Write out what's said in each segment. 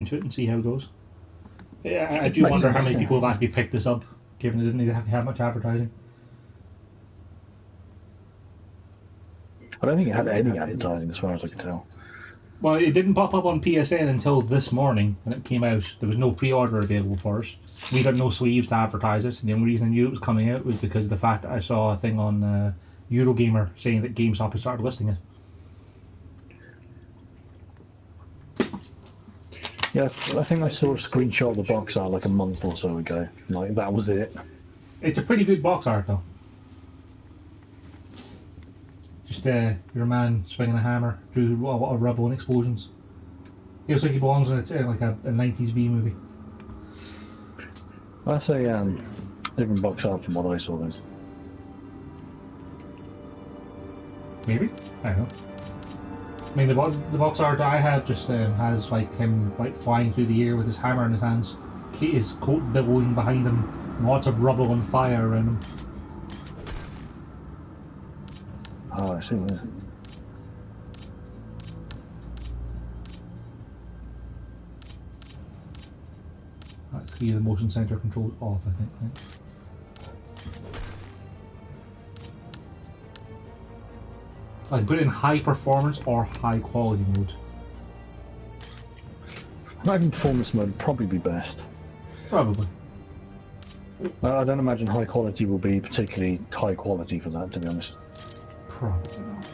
into it and see how it goes. Yeah, I do wonder how many people have actually picked this up, given it didn't have much advertising. I don't think it had any advertising, as far as I can tell. Well, it didn't pop up on PSN until this morning when it came out. There was no pre-order available for us. We got no sleeves to advertise it. And the only reason I knew it was coming out was because of the fact that I saw a thing on Eurogamer saying that GameStop had started listing it. Yeah, I think I saw a screenshot of the box art like a month or so ago. Like, that was it. It's a pretty good box art, though. Just your man swinging a hammer through a lot of rubble and explosions. He looks like he belongs in like a 90s B movie. That's a different box art from what I saw then. Maybe? I don't know. I mean, the box art I have just has like him like flying through the air with his hammer in his hands, his coat billowing behind him, lots of rubble and fire around him. Oh, I see. Yeah. That's key. The motion sensor controls off, I think. Right? I can put it in high performance or high quality mode. High performance mode would probably be best. Probably. I don't imagine high quality will be particularly high quality for that, to be honest. Probably not.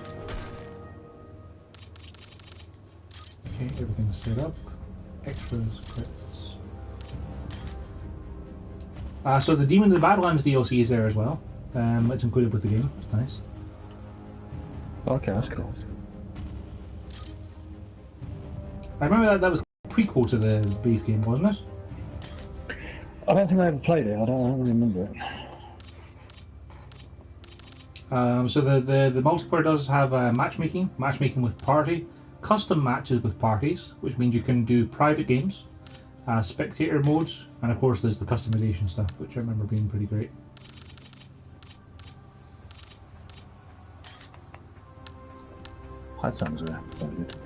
Okay, everything's set up. Extras, credits. So the Demon of the Badlands DLC is there as well. It's included with the game. It's nice. Okay, that's cool. I remember that was a prequel to the base game, wasn't it? I don't think I ever played it. I don't really remember it. So the multiplayer does have matchmaking with party, custom matches with parties, which means you can do private games, spectator modes, and of course there's the customization stuff, which I remember being pretty great. That sounds very good.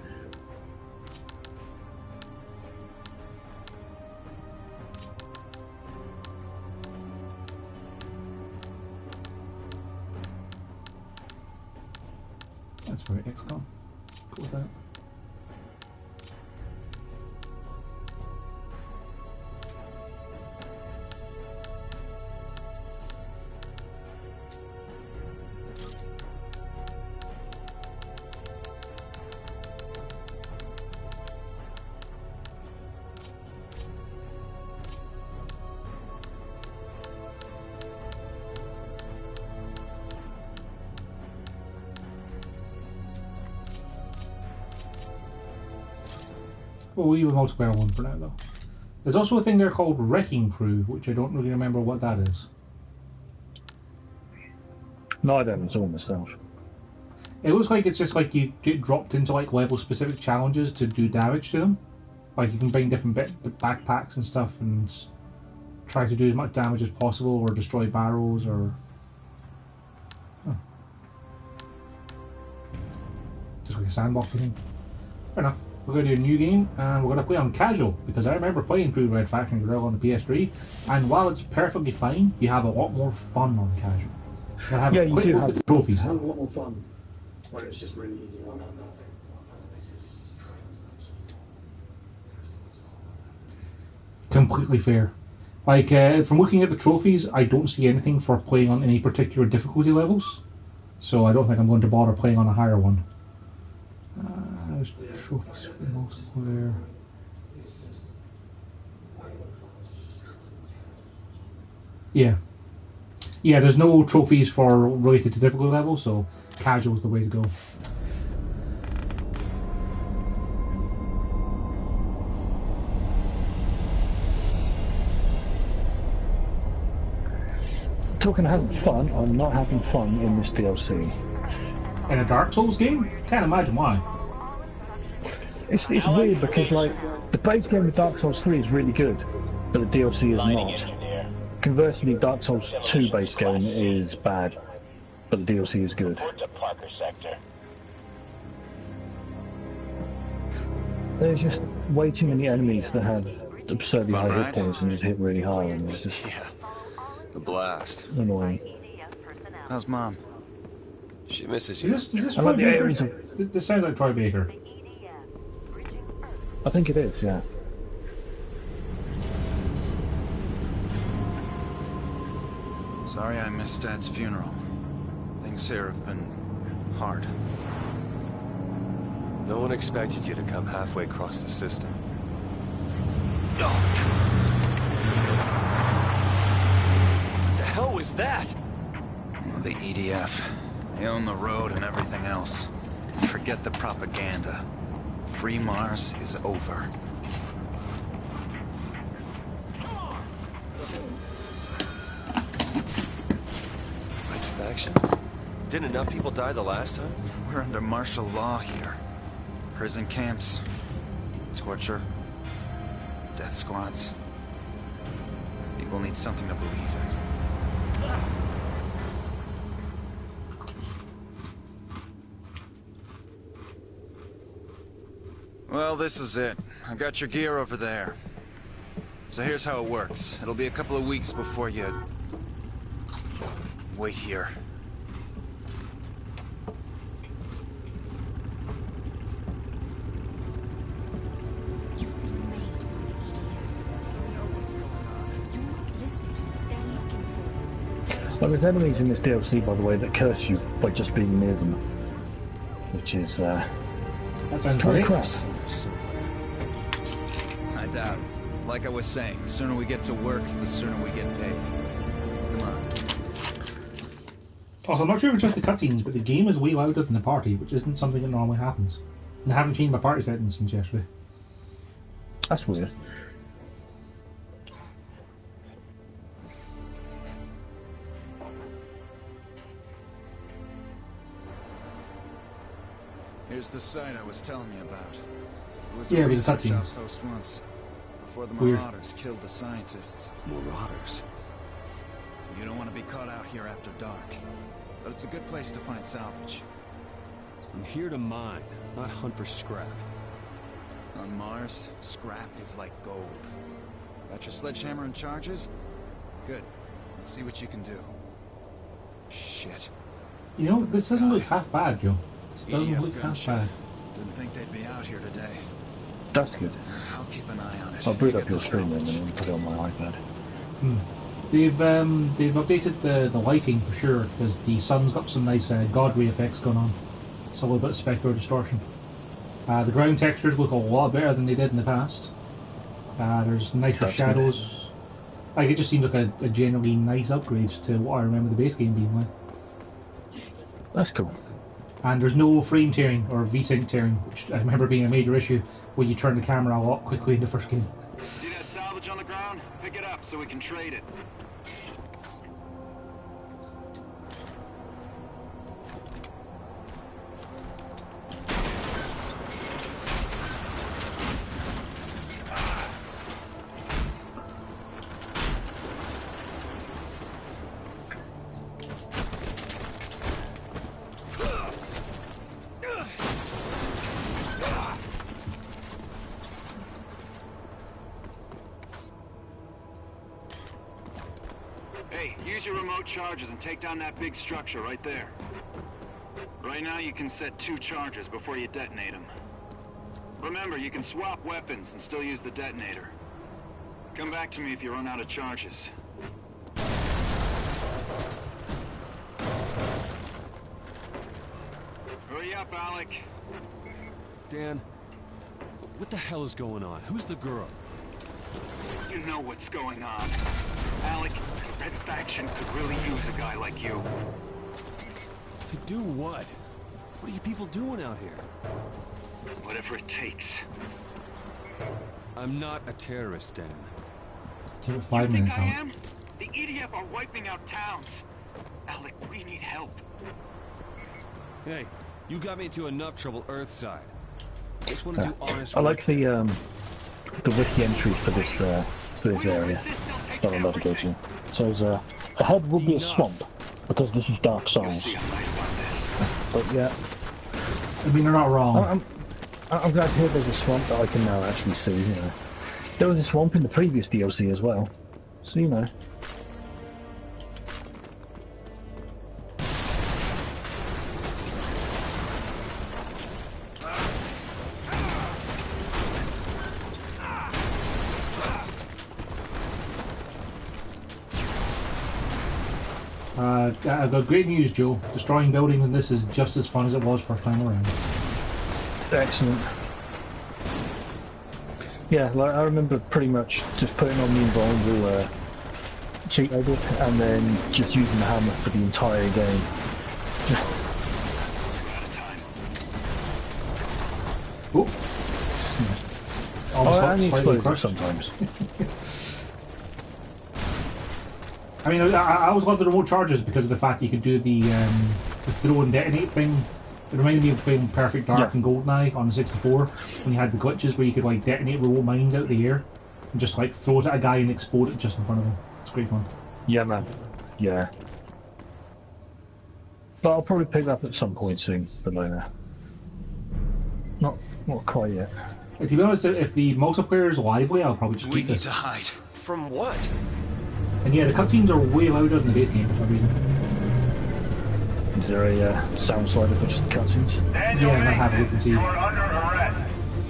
That's very XCOM. Cool with that. We'll leave a multiplayer one for now, though. There's also a thing there called Wrecking Crew, which I don't really remember what that is. No, I don't install myself. It looks like it's just like you get dropped into like level-specific challenges to do damage to them. Like you can bring different backpacks and stuff and try to do as much damage as possible, or destroy barrels, or just like a sandbox thing. Fair enough. We're going to do a new game, and we're going to play on casual, because I remember playing through Red Faction Guerrilla on the PS3, and while it's perfectly fine, you have a lot more fun on casual. Yeah, you do have the trophies. Have a lot more fun when it's just really easy. Completely fair. Like, from looking at the trophies, I don't see anything for playing on any particular difficulty levels, so I don't think I'm going to bother playing on a higher one. There's trophies for multiplayer. Yeah. Yeah, there's no trophies for related to difficulty level, so casual is the way to go. Talking of having fun, I'm not having fun in this DLC. In a Dark Souls game? Can't imagine why. It's weird because, like, the base game of Dark Souls 3 is really good, but the DLC is not. Conversely, Dark Souls 2 base game is bad, but the DLC is good. There's just way too many enemies that have absurdly Fun high hit ride? points and just hit really high, and it's just Yeah. A blast. annoying. How's Mom? She misses Is you. this I Troy like the Baker? areas of... This sounds like Troy Baker. I think it is, yeah. Sorry I missed Dad's funeral. Things here have been hard. No one expected you to come halfway across the system. Oh, What the hell was that? the EDF. They own the road and everything else. Forget the propaganda. Free Mars is over. White faction? Didn't enough people die the last time? We're under martial law here. Prison camps, torture, death squads. People need something to believe in. Well, this is it. I've got your gear over there. So here's how it works. It'll be a couple of weeks before you... wait here. You've been made by the EDF. So we know what's going on. You're not listening to me. They're looking for you. Well, there's enemies in this DLC, by the way, that curse you by just being near them. Which is, That sounds kind great. of crap. I doubt it. Like I was saying, the sooner we get to work, the sooner we get paid. Come on. Also, I'm not sure if it's just the cutscenes, but the game is way louder than the party, which isn't something that normally happens. And I haven't changed my party settings since yesterday. That's weird. Here's the site I was telling you about. It was Yeah, a with the research cutscenes. outpost once, before the Weird. Marauders killed the scientists. Marauders. You don't want to be caught out here after dark, but it's a good place to find salvage. I'm here to mine, not hunt for scrap. On Mars, scrap is like gold. Got your sledgehammer and charges? Good. Let's see what you can do. Shit. You know, this doesn't look half bad, Joe. This doesn't EDF look half gunship. bad. Didn't think they'd be out here today. That's good. I'll keep an eye on it. I'll boot You up get your the screen then salvage. and put it on my iPad. They've updated the lighting for sure, because the sun's got some nice god ray effects going on. It's a little bit of spectral distortion. The ground textures look a lot better than they did in the past. There's nicer That's shadows. Like, it just seems like a generally nice upgrade to what I remember the base game being like. That's cool. And there's no frame tearing or VSync tearing, which I remember being a major issue when you turn the camera a lot quickly in the first game. See that salvage on the ground? Pick it up so we can trade it. Hey, use your remote charges and take down that big structure right there. Right now you can set 2 charges before you detonate them. Remember, you can swap weapons and still use the detonator. Come back to me if you run out of charges. Hurry up, Alec. Dan, what the hell is going on? Who's the girl? You know what's going on. Alec, the Red Faction could really use a guy like you. To do what? What are you people doing out here? Whatever it takes. I'm not a terrorist, Dan. Give it 5 You think minutes I out. am? The EDF are wiping out towns. Alec, we need help. Hey, you got me into enough trouble Earthside. I just want to do honest I work. like the wiki entries for this area that I'm about to go to. So there's ahead will be a swamp because this is Dark You'll Souls. see I'm right about this. But yeah, I mean, they're not wrong. I'm glad to hear there's a swamp that I can now actually see, you know. There was a swamp in the previous DLC as well, so you know. I've got great news, Joe. Destroying buildings in this is just as fun as it was first time around. Excellent. Yeah, like I remember pretty much just putting on the invulnerable cheat edit and then just using the hammer for the entire game. Oh! I only explode sometimes. I mean, I always loved the remote charges because of the fact you could do the throw and detonate thing. It reminded me of playing Perfect Dark and GoldenEye on the 64 when you had the glitches where you could like detonate remote mines out of the air and just like throw it at a guy and explode it just in front of him. It's great fun. Yeah, man. Yeah. But I'll probably pick that up at some point soon, but later. Not quite yet. To be honest, if the multiplayer is lively, I'll probably just keep We need this. to hide. From what? And yeah, the cutscenes are way louder than the base game for some reason. Is there a sound slider for just the cutscenes? Yeah, I'm gonna have a look and see. You are under arrest.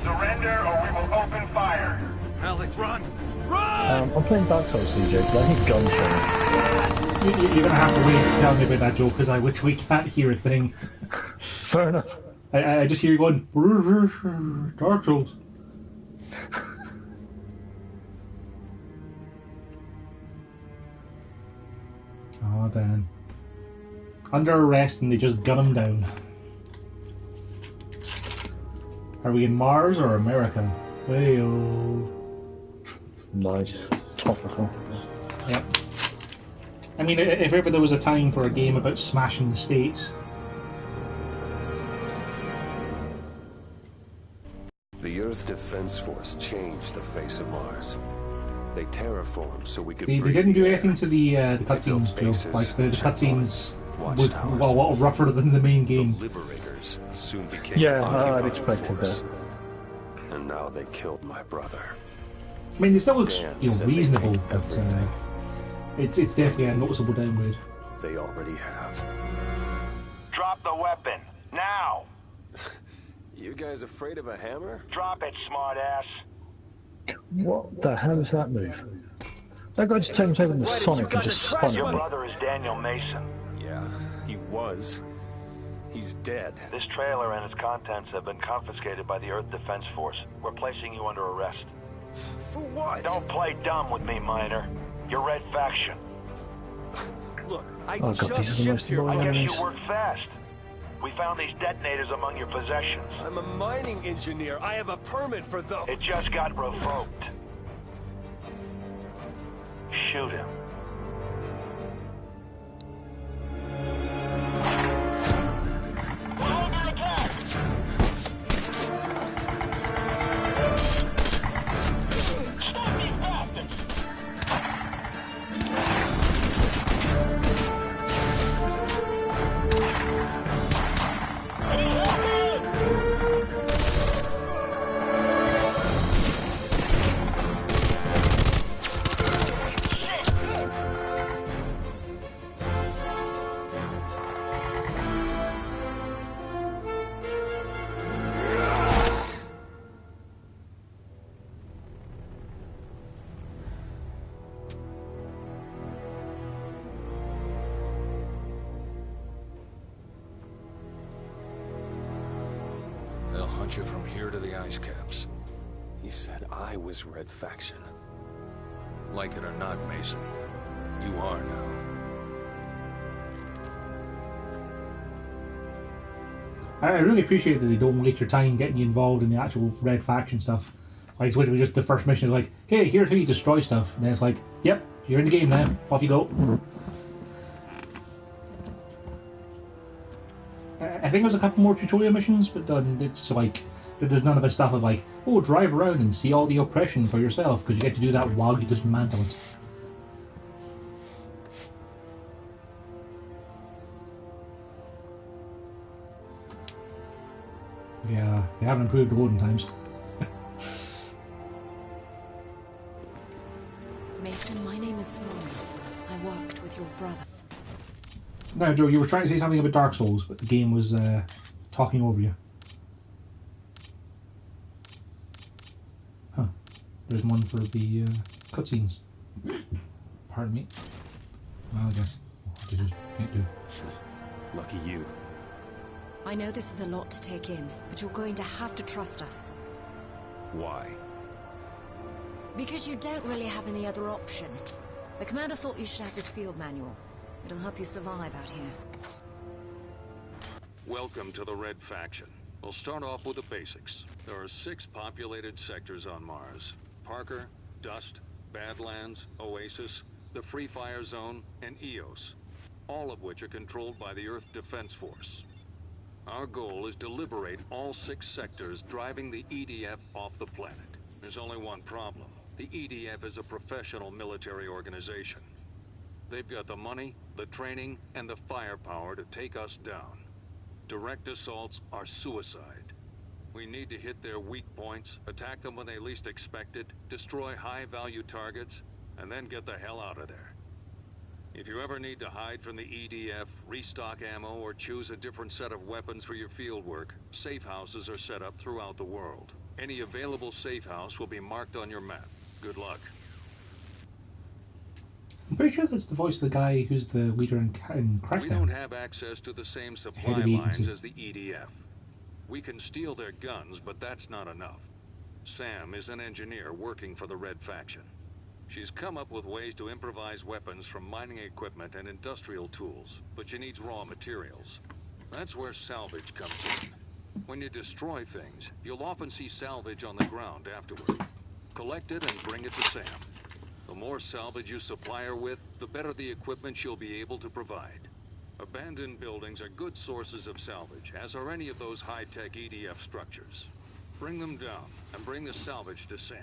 Surrender or we will open fire. Alec, run! Run! I'm playing Dark Souls, CJ, but I need gunshot. You're gonna have to wait to tell me about that, Joe, because I literally can't hear a thing. Fair enough. I just hear you going, Dark Souls. Oh, Dan. Under arrest and they just gun him down. Are we in Mars or America? Hey-oh. Nice. Topical. Yep. I mean, if ever there was a time for a game about smashing the states. The Earth's Defense Force changed the face of Mars. They terraformed so we could They breathe didn't do the air. anything to the cutscenes, bases, Joe. Like, the cutscenes checkpoints, was watchtowers. a lot rougher than the main game. The Liberators soon became Yeah, occupying I'd expected force. that. And now they killed my brother. I mean, it still looks Dan you know, said they reasonable, take but everything. it's definitely a noticeable downgrade. They already have. Drop the weapon. Now! You guys afraid of a hammer? Drop it, smartass. What the hell is that move? That guy just turns over in the Why did Sonic you and got just the trash spun Your at me. brother is Daniel Mason. Yeah, he was. He's dead. This trailer and its contents have been confiscated by the Earth Defense Force. We're placing you under arrest. For what? Don't play dumb with me, Miner. You're Red Faction. Look, I Oh, God, just these are the shipped most here I from... annoying- guess you work fast. We found these detonators among your possessions. I'm a mining engineer. I have a permit for those. It just got revoked. Shoot him. They'll hunt you from here to the ice caps. He said I was Red Faction. Like it or not, Mason, you are now. I really appreciate that they don't waste your time getting you involved in the actual Red Faction stuff. Like, it's literally just the first mission is like, hey, here's how you destroy stuff. And then it's like, yep, you're in the game now. Off you go. I think there's a couple more tutorial missions, but then it's like, there's none of the stuff of like, oh, drive around and see all the oppression for yourself, because you get to do that while you dismantle it. Yeah, they haven't improved the loading times. Mason, my name is Simone. I worked with your brother. Now, Joe, you were trying to say something about Dark Souls, but the game was talking over you. Huh. There's one for the cutscenes. Pardon me. Well, I guess they just can't do. Lucky you. I know this is a lot to take in, but you're going to have to trust us. Why? Because you don't really have any other option. The commander thought you should have his field manual. It'll help you survive out here. Welcome to the Red Faction. We'll start off with the basics. There are 6 populated sectors on Mars. Parker, Dust, Badlands, Oasis, the Free Fire Zone, and Eos. All of which are controlled by the Earth Defense Force. Our goal is to liberate all 6 sectors, driving the EDF off the planet. There's only one problem. The EDF is a professional military organization. They've got the money, the training, and the firepower to take us down. Direct assaults are suicide. We need to hit their weak points, attack them when they least expect it, destroy high-value targets, and then get the hell out of there. If you ever need to hide from the EDF, restock ammo, or choose a different set of weapons for your fieldwork, safe houses are set up throughout the world. Any available safe house will be marked on your map. Good luck. I'm pretty sure that's the voice of the guy who's the leader in Crackdown. We don't have access to the same supply lines as the EDF. We can steal their guns, but that's not enough. Sam is an engineer working for the Red Faction. She's come up with ways to improvise weapons from mining equipment and industrial tools, but she needs raw materials. That's where salvage comes in. When you destroy things, you'll often see salvage on the ground afterward. Collect it and bring it to Sam. The more salvage you supply her with, the better the equipment she'll be able to provide. Abandoned buildings are good sources of salvage, as are any of those high-tech EDF structures. Bring them down, and bring the salvage to Sam.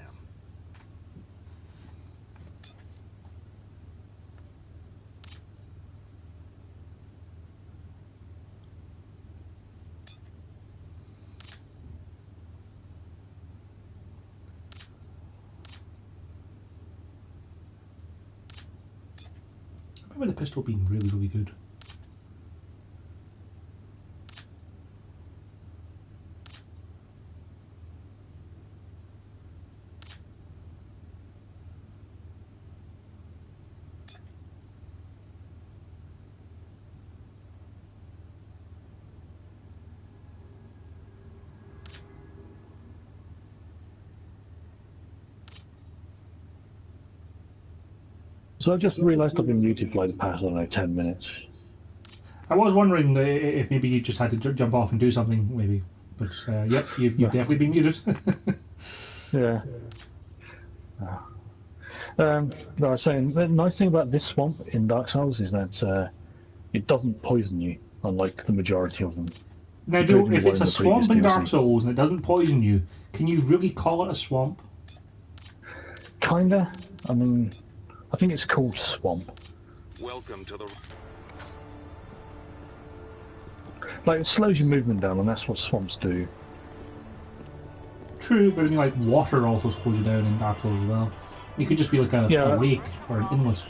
I remember the pistol being really, really good. So I just realised I've been muted for like the past, I don't know, 10 minutes. I was wondering if maybe you just had to jump off and do something, maybe. But, yep, you've definitely been muted. Yeah. No, I was saying, the nice thing about this swamp in Dark Souls is that it doesn't poison you, unlike the majority of them. Now, Joe, if it's a swamp in Dark Souls and it doesn't poison you, can you really call it a swamp? Kinda. I mean, I think it's called Swamp. Welcome to the... Like, it slows your movement down, and that's what swamps do. True, but I mean, like, water also slows you down in Dark Souls as well. You could just be like a lake or an inlet.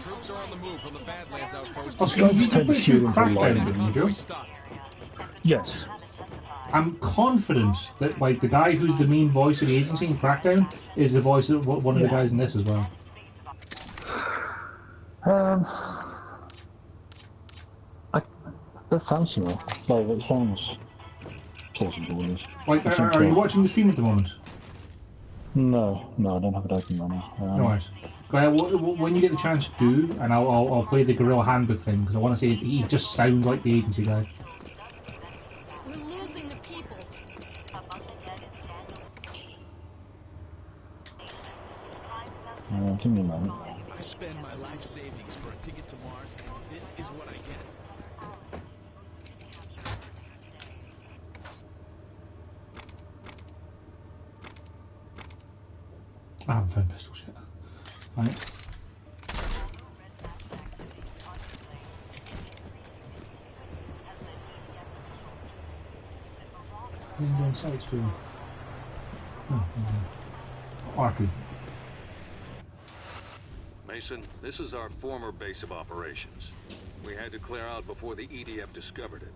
Troops are on the move from the Badlands outpost. Also, you played Crackdown, didn't you, Joe? Yes. I'm confident that, like, the guy who's the main voice of the agency in Crackdown is the voice of one of the guys in this as well. That sounds similar. Like, it sounds plausible. Like, are you watching the stream at the moment? No, I don't have it open right now. No worries. When you get the chance, do, and I'll play the Guerrilla Handbook thing, because I want to say he just sounds like the agency guy. We're losing the people. Give me a moment. I spend my life savings for a ticket to Mars, and this is what I get. I haven't found pistols yet. Right. Then go inside through. R2. Mason, this is our former base of operations. We had to clear out before the EDF discovered it.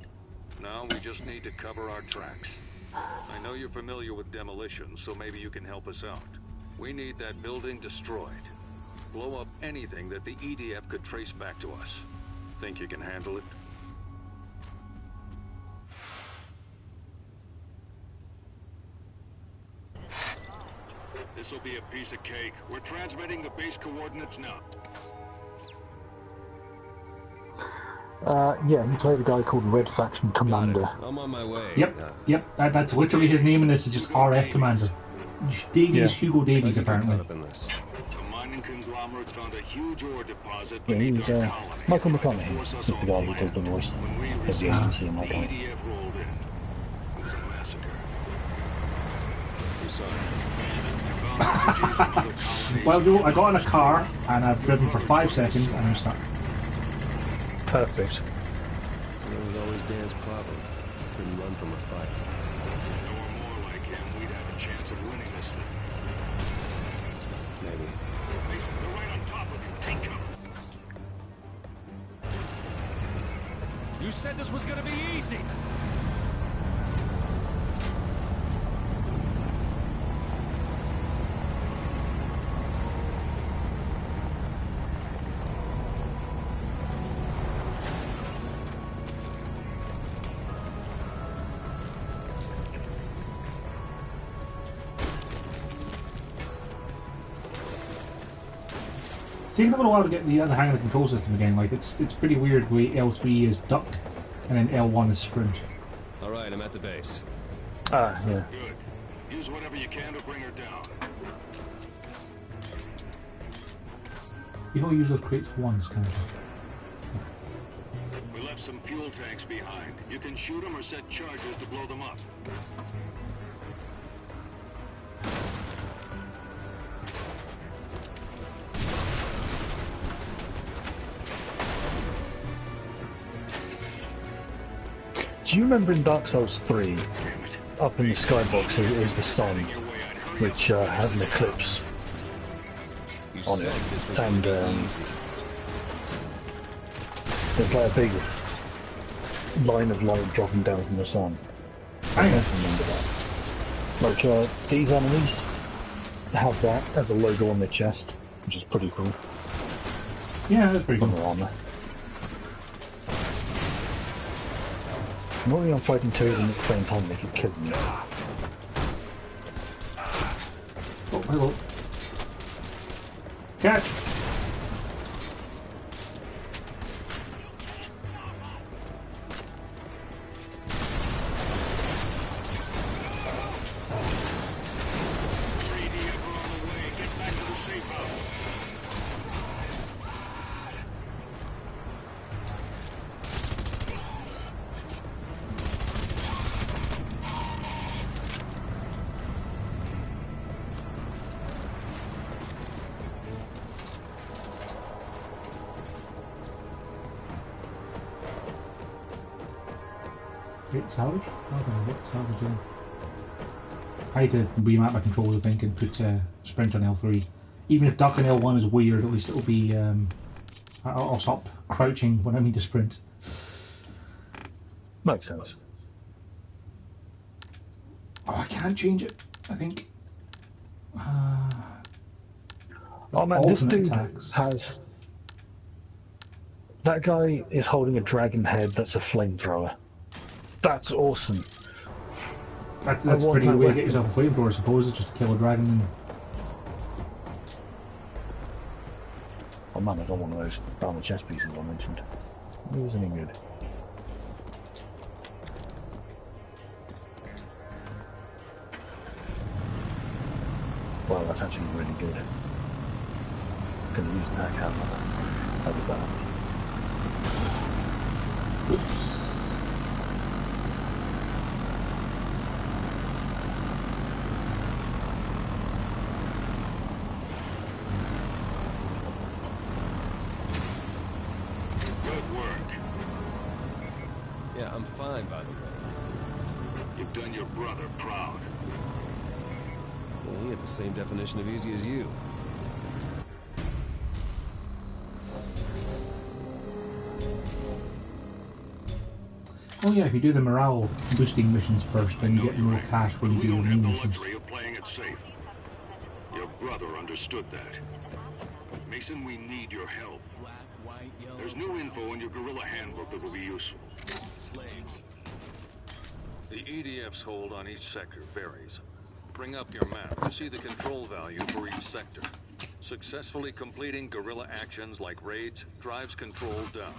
Now we just need to cover our tracks. I know you're familiar with demolition, so maybe you can help us out. We need that building destroyed. Blow up anything that the EDF could trace back to us. Think you can handle it? This'll be a piece of cake. We're transmitting the base coordinates now. Yeah, you play the guy called Red Faction Commander. I'm on my way. Yep. That's literally his name, and this is just RF Commander. Davies, Hugo Davies, apparently. The mining conglomerates found a huge ore deposit Yeah, beneath he's our colony. Michael McConaughey. They forced us He's the guy who offline. does the voice. When we If you haven't resisted, seen the that guy. EDF rolled in. It was a massacre. I'm sorry. Well, Joe, I got in a car and I've driven for 5 seconds and I'm stuck. Perfect. That was always Dan's problem. Couldn't run from a fight. If there were more like him, we'd have a chance of winning this thing. Maybe. Mason, they're right on top of you. Take cover. You said this was gonna be easy! It's taken a little while to get the hang of the control system again. Like it's pretty weird the way L3 is duck and then L1 is sprint. All right, I'm at the base. Ah, yeah. Good. Use whatever you can to bring her down. You don't use those crates once, kind of. We left some fuel tanks behind. You can shoot them or set charges to blow them up. Do you remember in Dark Souls 3, up in the skybox is the sun, which has an eclipse on it, and there's like a big line of light dropping down from the sun. I don't remember that. Like, these enemies have that as a logo on their chest, which is pretty cool. Yeah, that's pretty On cool. their armor. Normally I'm fighting two of them at the same time, they could kill me. Oh, hello. Catch! Great salvage? I don't know what salvage is. I had to remap my controller, I think, and put sprint on L3. Even if duck on L1 is weird, at least it'll be. I'll stop crouching when I need to sprint. Makes sense. Oh, I can't change it, I think. Oh man, this alternate dude attacks. has... That guy is holding a dragon head that's a flamethrower. That's awesome. That's I a want pretty that good way to weapon. get yourself a flamethrower, I suppose, is just to kill a dragon and... Oh man, I got one of those armor chest pieces I mentioned. It wasn't any good. Wow, that's actually really good. Gonna use that camera. How did that? Oops. Good work. Yeah, I'm fine, by the way. You done your brother proud. Well, he had the same definition of easy as you. Oh yeah, if you do the morale boosting missions first, then you get more cash when you do the main missions. Luxury of playing it safe. Your brother understood that. Mason, we need your help. Black, white, yellow. There's new info in your Guerrilla handbook that will be useful. Slaves. The EDF's hold on each sector varies. Bring up your map to see the control value for each sector. Successfully completing guerrilla actions like raids drives control down.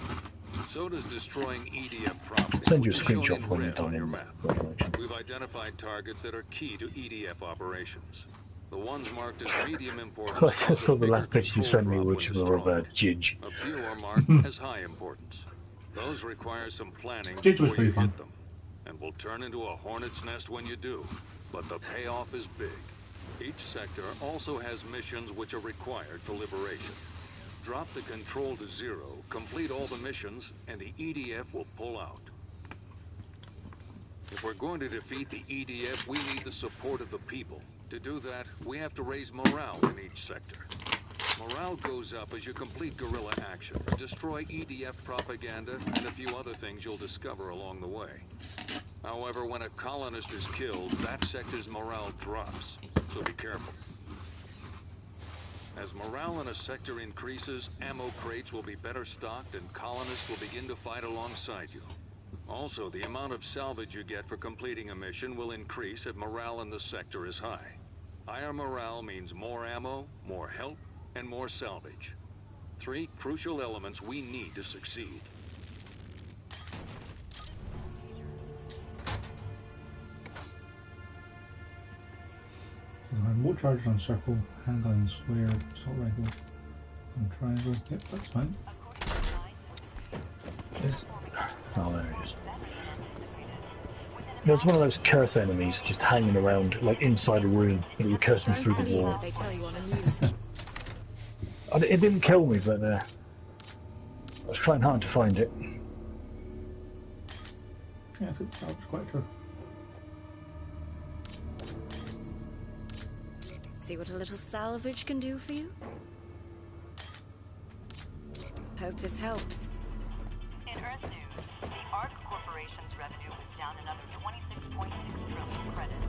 So does destroying EDF property. Send you a which is shown screenshot in when you're red done on your in map. Revelation. We've identified targets that are key to EDF operations. The ones marked as medium importance I cause saw a the last bigger picture you control sent me, drop which when were of destroyed. Jidge. A few are marked as high importance. Those require some planning Jidge was before pretty you fun. hit them, and will turn into a hornet's nest when you do. But the payoff is big. Each sector also has missions which are required for liberation. Drop the control to 0, complete all the missions, and the EDF will pull out. If we're going to defeat the EDF, we need the support of the people. To do that, we have to raise morale in each sector. Morale goes up as you complete guerrilla actions, destroy EDF propaganda, and a few other things you'll discover along the way. However, when a colonist is killed, that sector's morale drops, so be careful. As morale in a sector increases, ammo crates will be better stocked and colonists will begin to fight alongside you. Also, the amount of salvage you get for completing a mission will increase if morale in the sector is high. Higher morale means more ammo, more help, and more salvage. 3 crucial elements we need to succeed. Remote charges on circle, handgun and square, assault rifle, and triangle. Yep, that's fine. Oh, there it is. There's one of those curse enemies just hanging around, like inside a room, and it would curse me through the Believe wall. what they tell you on the news. It didn't kill me, but I was trying hard to find it. Yeah, it's quite true. See what a little salvage can do for you? Hope this helps. In Earth news, the ARC Corporation's revenue was down another 26.6 trillion credits.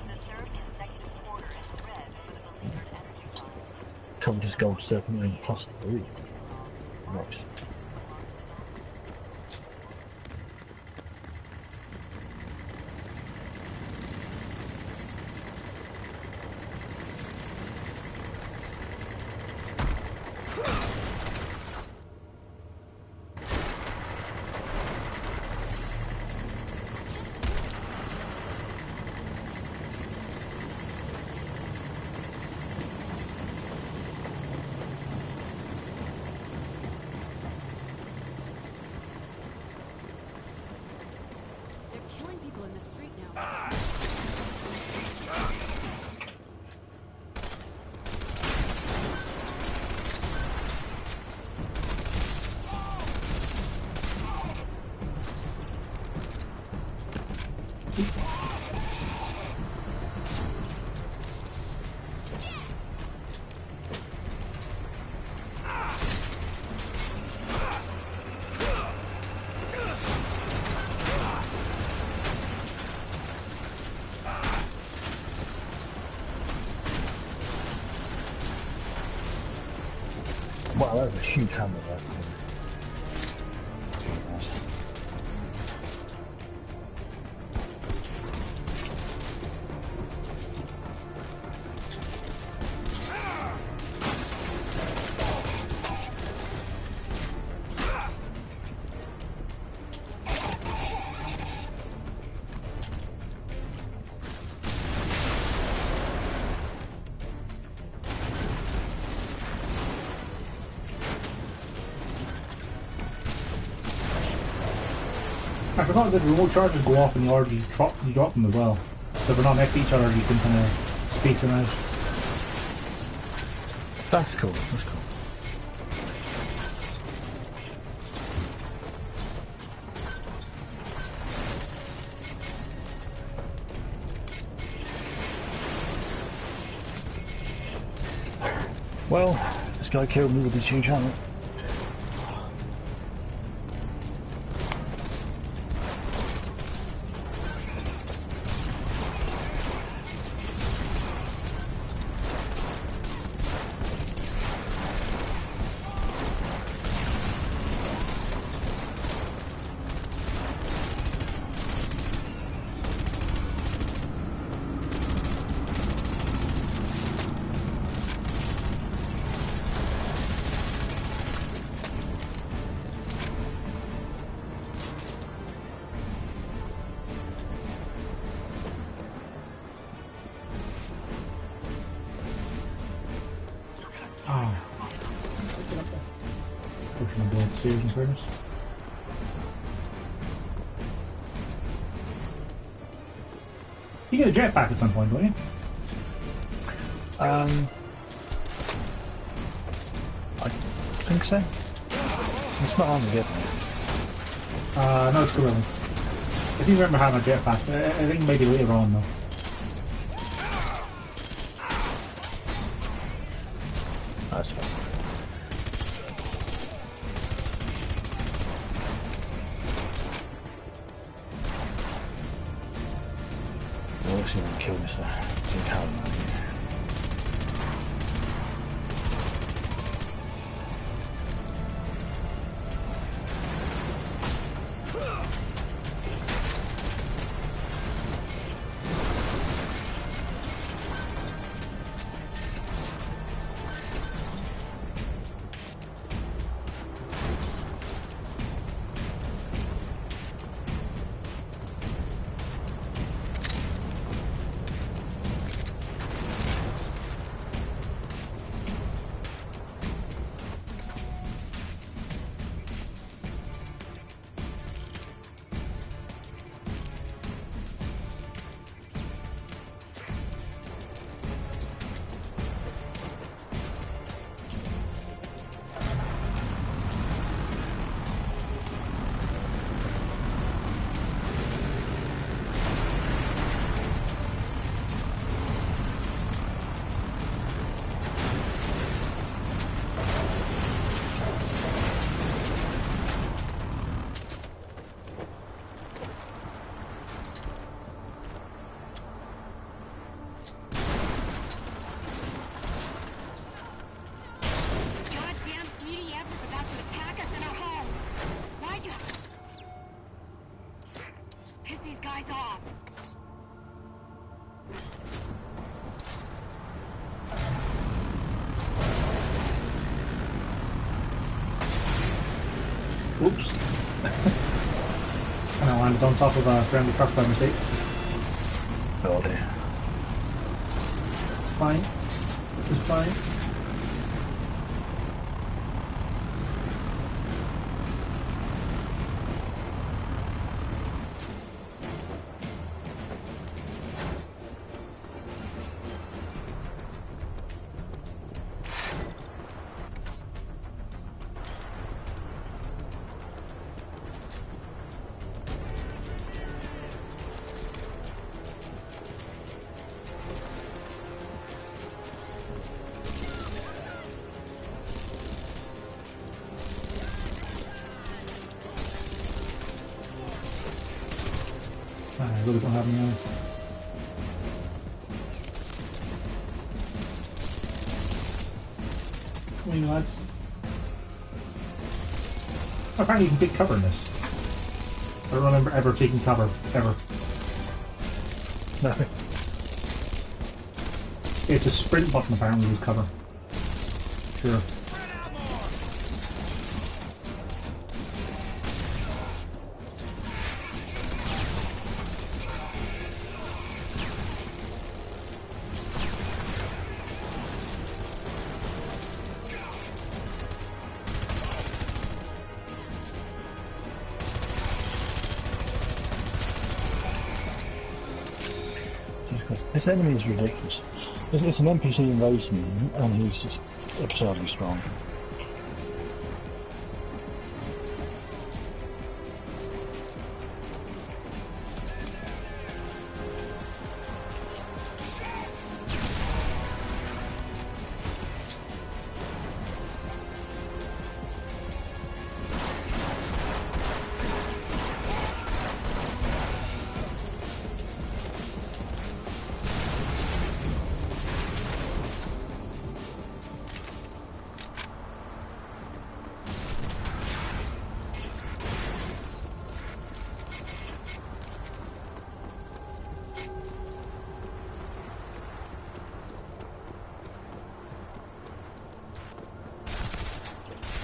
The served executive order is red for the beleaguered energy fund. Covetous Gold Serpent Ring +3. Nice. They're killing people in the street now. Wow, that was a huge hammer there. I forgot that the remote charges go off in the order you drop them as well. So if they're not next to each other, you can kind of space them out. That's cool, that's cool. Well, this guy killed me with his huge hammer. Pushing the board stairs in fairness. You get a jetpack at some point, don't you? I think so. It's not on the jetpack. No, it's Guerrilla. I do remember having a jetpack, but I think maybe later on though. That's fine. We'll see if we can kill this big hound man here. Oops. And I landed on top of a friendly truck by mistake. Oh dear. It's fine. This is fine. I really don't have any eyes. Come on, lads. Apparently you can take cover in this. I don't remember ever taking cover, ever. No. It's a sprint button apparently with cover. Sure. This enemy is ridiculous. It's an NPC invasion and he's just absurdly strong.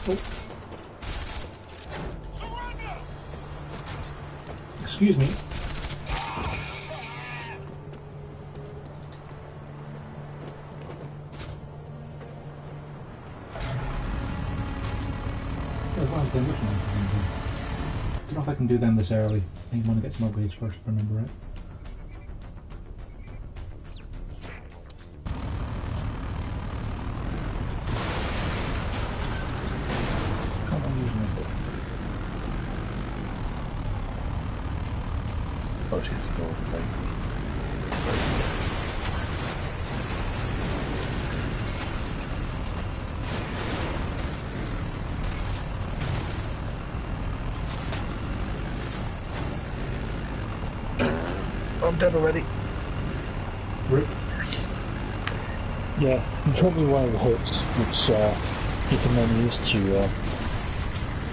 Oh. Excuse me. I don't know if I can do them this early. I want to get some upgrades first, if I remember right. I'm dead already. Rip. Yeah, you taught me one of the hits, which you can then use to,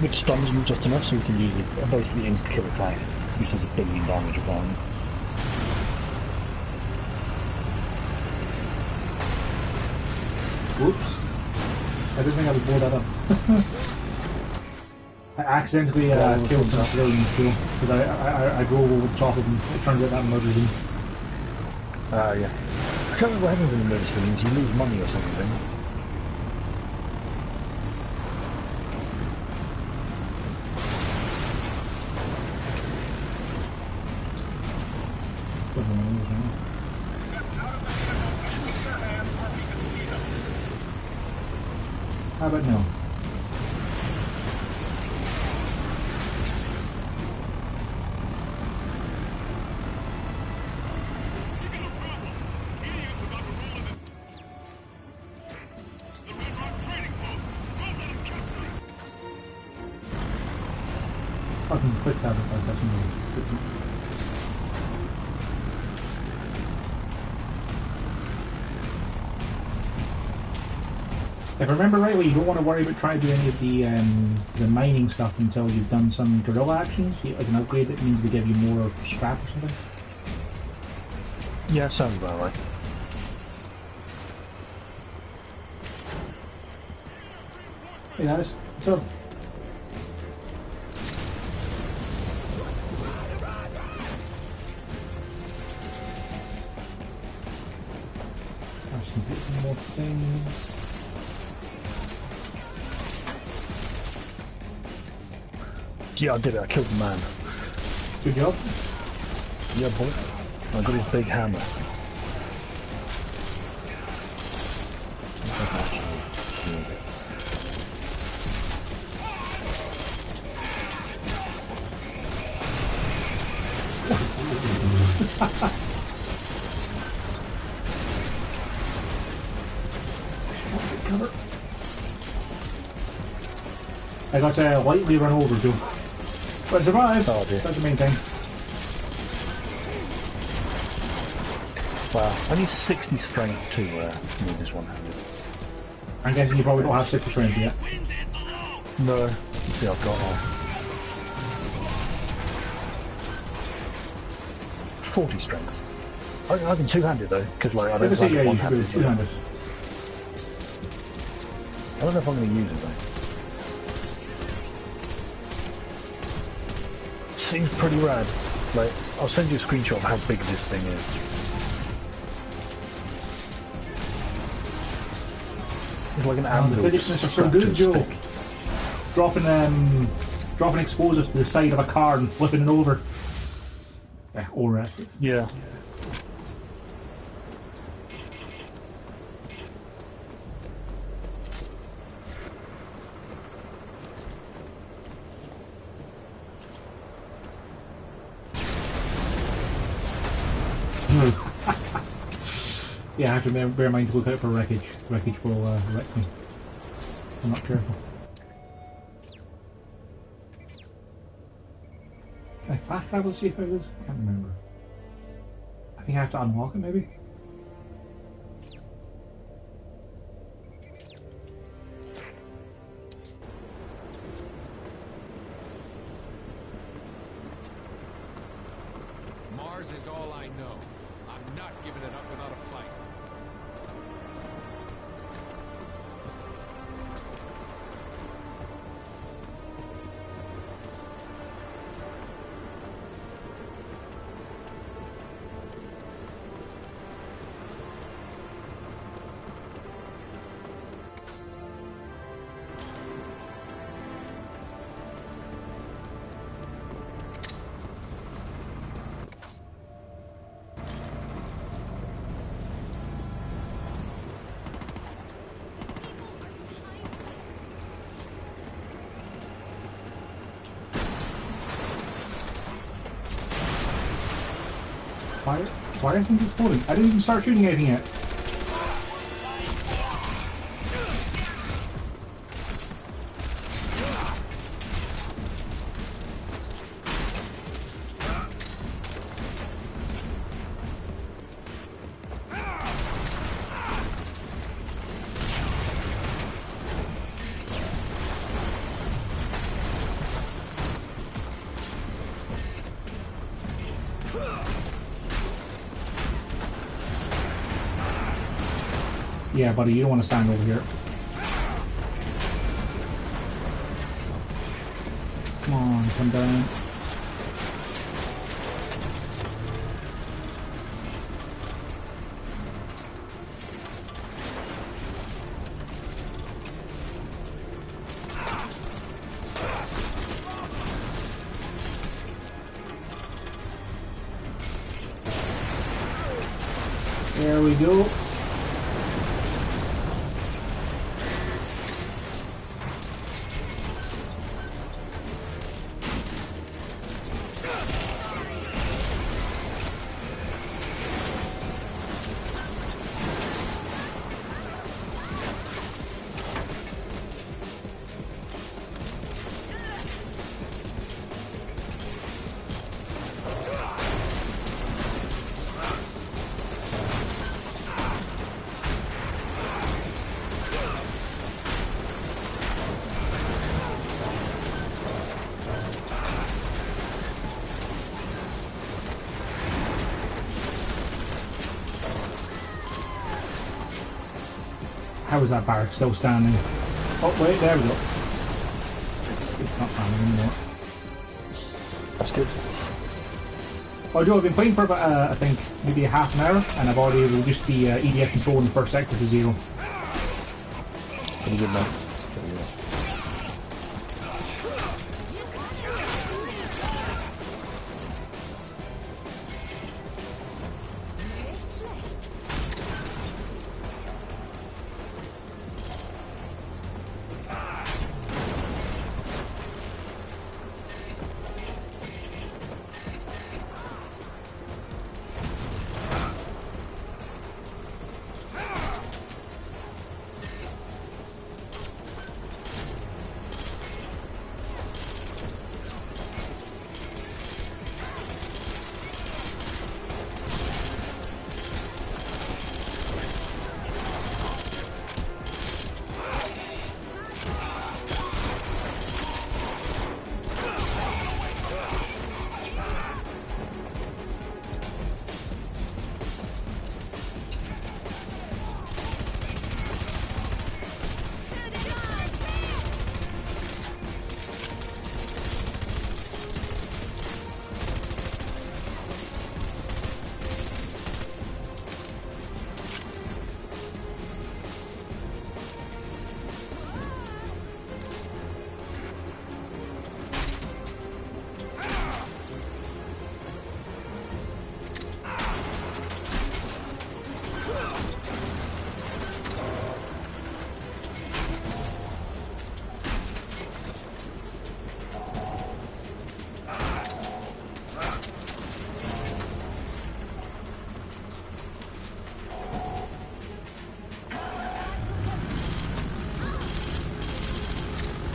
which stuns them just enough so you can use it, basically insta-kill attack, which does 1 billion damage apparently. Whoops. I didn't think I would blow that up. I accidentally killed some civilians too, because I drove over the top of them, it turned out that murdered them. Yeah. I can't remember what happens when you murder civilians, you lose money or something. How about now? Fucking quick tab if I touch me. If I remember rightly, you don't want to worry about trying to do any of the mining stuff until you've done some guerrilla actions, like an upgrade that means they give you more scrap or something. Yeah, sounds about right. Hey guys, what's up? Get some more things. Yeah, I did it. I killed the man. Good job. Yeah, boy. I got his big hammer. Cover. I got lightly run over too. But I survived. Oh, dear. That's the main thing. Wow, I need 60 strength to move this one-handed. I'm guessing you probably don't have 60 strength yet. No, you see I've got 40 strength. I can two-handed though, because like I don't have one-handed. Two-handed. I don't know if I'm going to use it though. Seems pretty rad. Like, I'll send you a screenshot of how big this thing is. It's like an ambulance. The physics are so good, Joe. Dropping explosives to the side of a car and flipping it over. Yeah, all right. Yeah. Yeah, I have to bear in mind to look out for wreckage. Wreckage will wreck me. I'm not careful. Can I fast travel to see if I was? I can't remember. I think I have to unlock it maybe? Mars is all I know. I'm not giving it up without a fight. Why are things exploding? I didn't even start shooting anything yet. Yeah, buddy, you don't want to stand over here. Come on, come down. There we go. How is that barrack still standing? Oh wait, there we go. It's not standing anymore. That's good. Well, Joe, I've been playing for about, I think, maybe a half an hour, and I've already reduced the EDF control in the first sector to 0. Pretty good, man.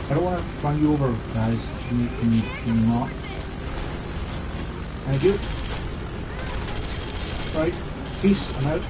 I don't want to run you over, guys. Can you not? Thank you. Right. Peace. I'm out.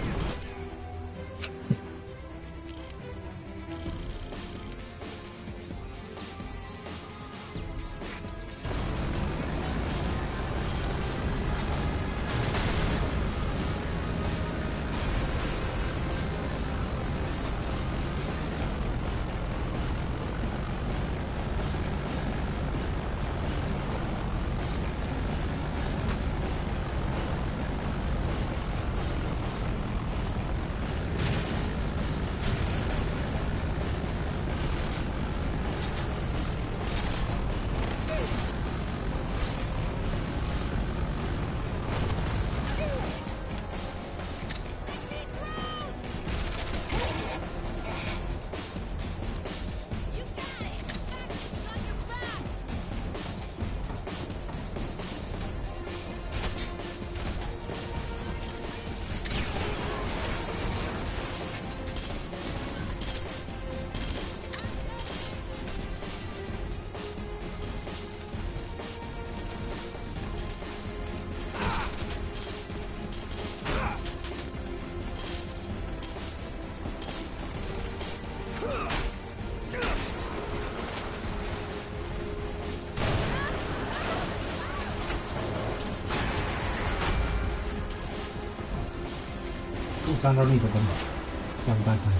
stand underneath it then. Stand back now.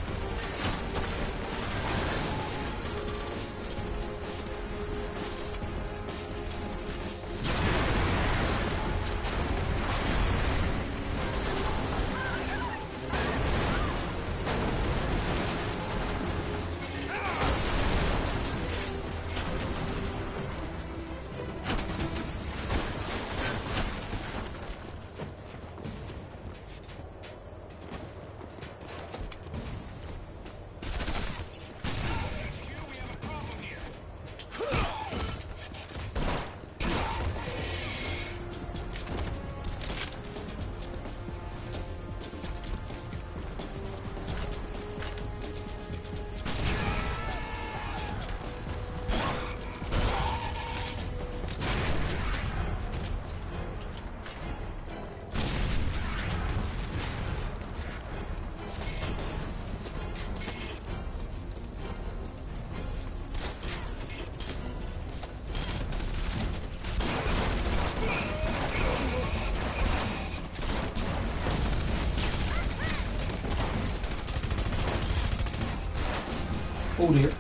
Oh dear.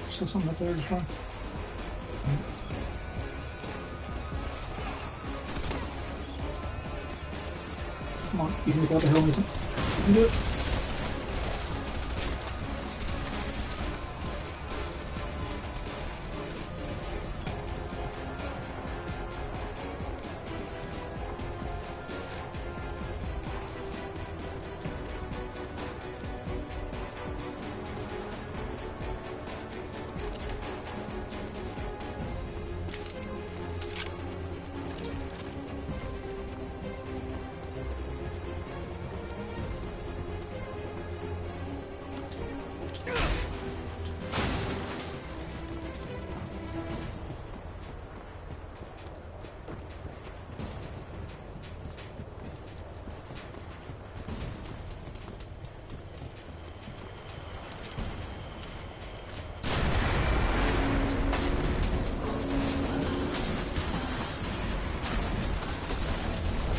Still something up there as well. Come on, you can get out the hill, Nathan. You can do it.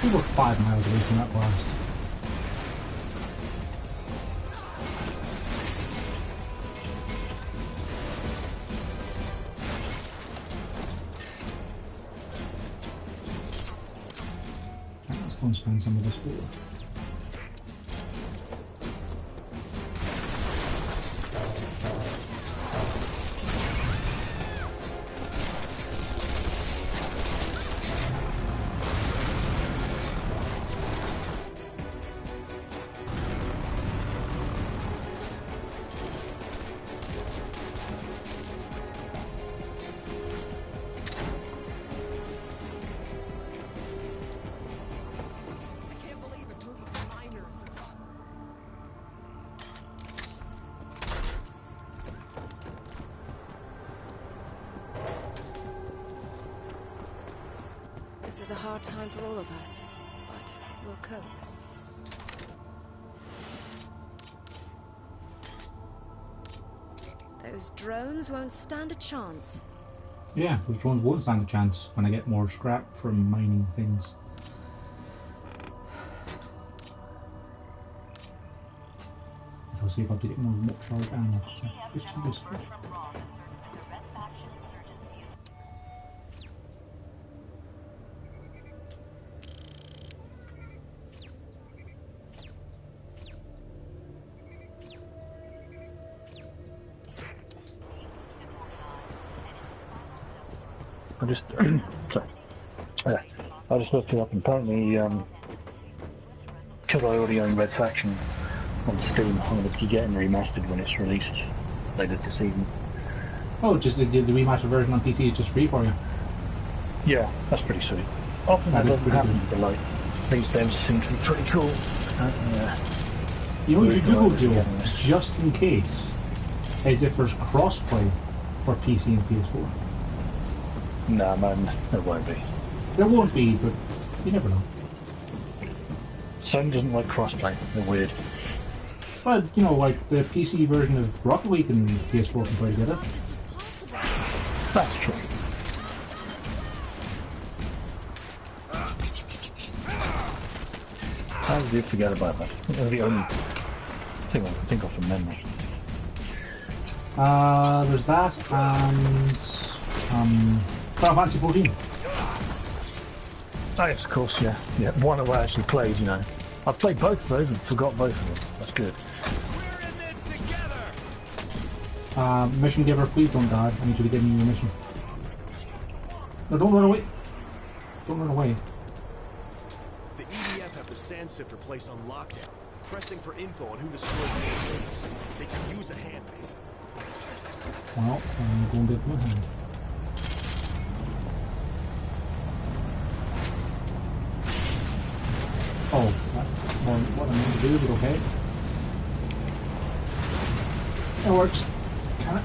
We were 5 miles away from that blast. Let's go and spend some of this water. This is a hard time for all of us, but we'll cope. Those drones won't stand a chance. Yeah, those drones won't stand a chance when I get more scrap from mining things. So I'll see if I have to get more charge ammo. Pretty useful. I just sorry. I just looked it up, and apparently because I already own Red Faction on Steam, I'm going to be getting remastered when it's released later this evening. Oh, just the remastered version on PC is just free for you? Yeah, that's pretty sweet. Often that doesn't happen, but like these devs seem to be pretty cool. You know what you Google do, just in case, is if there's crossplay for PC and PS4. Nah, man, there won't be. There won't be, but you never know. Sony doesn't like crossplay. They're weird. Well, you know, like the PC version of Rocket League and PS4 can play together. That's true. I did forget about that. That was the only thing I can think of from memory. There's that and Final Fantasy 14. Oh, yes, of course, yeah. Yeah, one I actually played, you know. I've played both of those and forgot both of them. That's good. Mission giver, please don't die. I need you to give me your mission. No, don't run away. Don't run away. The EDF have the sand sifter place on lockdown, pressing for info on who destroyed the base. They can use a hand, basically. Well, I'm going to get my hand. Oh, that's more what I meant to do, but okay. It works. Can it?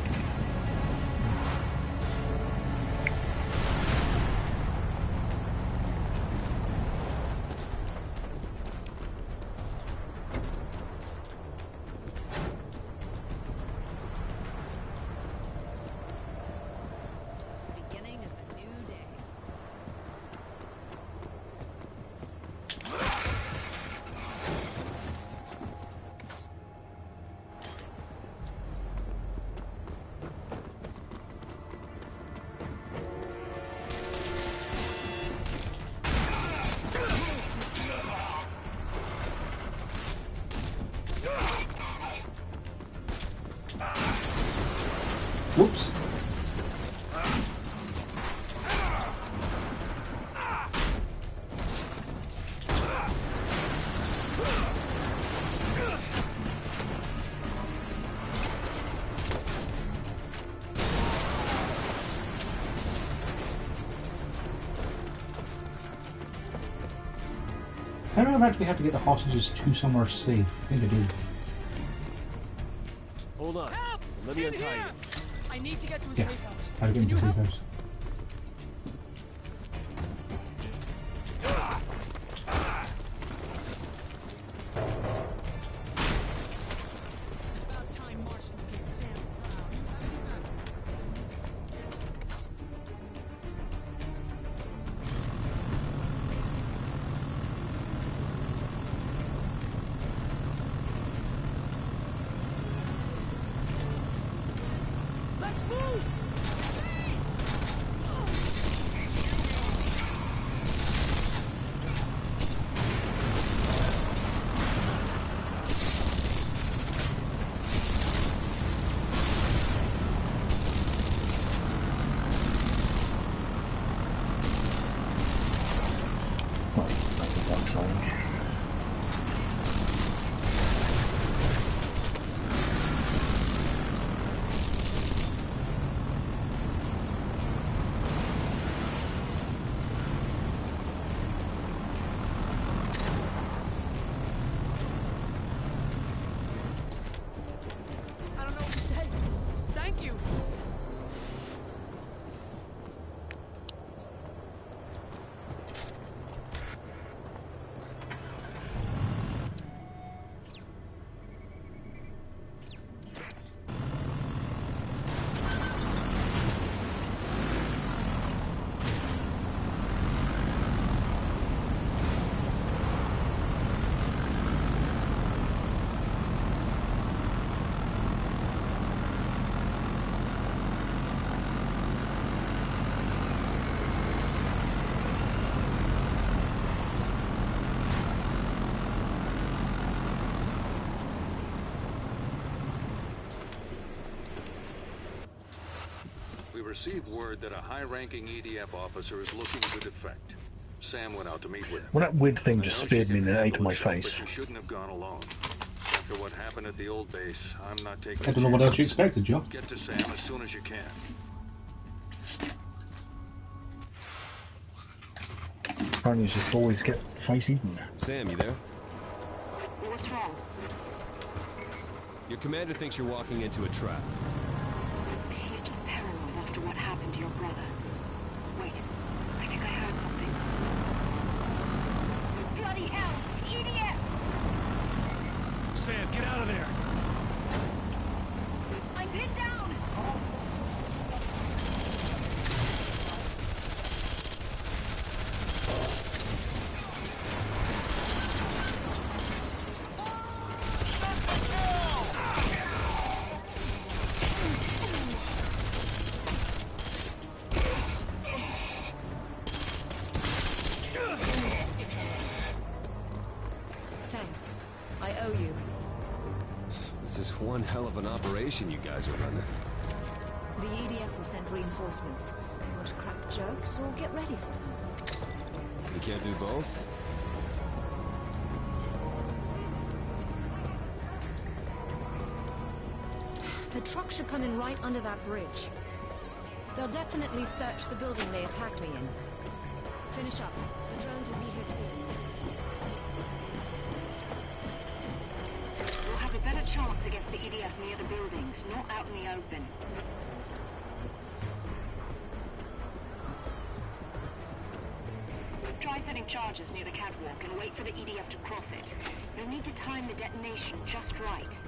Whoops. I don't actually have to get the hostages to somewhere safe. I think I do. Hold on. Let me untie you. I need to get to a Yeah, safe house. I'll get into the safe house. About time Martians can stand proud. Let's move! Well, that's a dark side. I don't know what to say. Thank you. We received word that a high-ranking EDF officer is looking to defect. Sam went out to meet with him. Well, that weird thing just speared me in the ate my face. But you shouldn't have gone alone. After what happened at the old base, I'm not taking I don't know what else you expected, Joe. Get to Sam as soon as you can. Apparently, just always get face eaten. Sam, you there? What's wrong? Your commander thinks you're walking into a trap. He's just paranoid after what happened to your brother. Wait, I think I heard something. Bloody hell! EDF! Thanks. I owe you. This is one hell of an operation you guys are running. The EDF will send reinforcements. You want to crack jokes or get ready for them? You can't do both? The truck should come in right under that bridge. They'll definitely search the building they attacked me in. Finish up. The drones will be here soon. We'll have a better chance against the EDF near the buildings, not out in the open. Try setting charges near the catwalk and wait for the EDF to cross it. You'll need to time the detonation just right.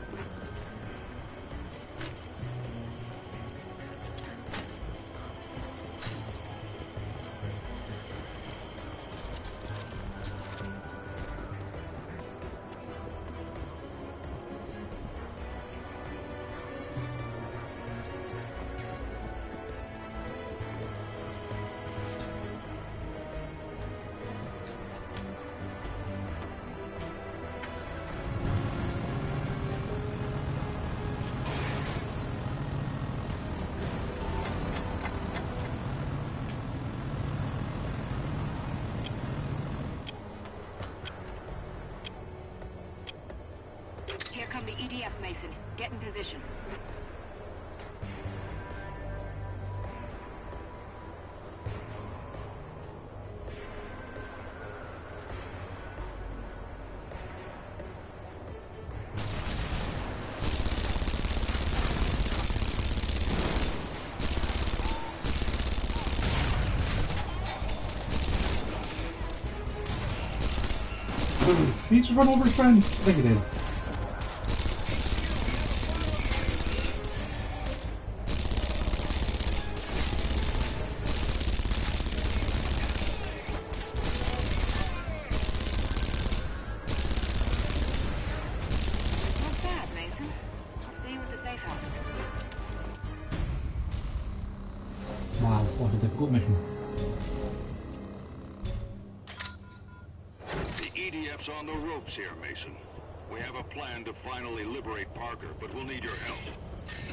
Here come the EDF, Mason. Get in position. Did he just run over his friend? I think he did. Not bad, Mason. I'll see you at the safe house. Wow, what a difficult mission. EDF's on the ropes here, Mason. We have a plan to finally liberate Parker, but we'll need your help.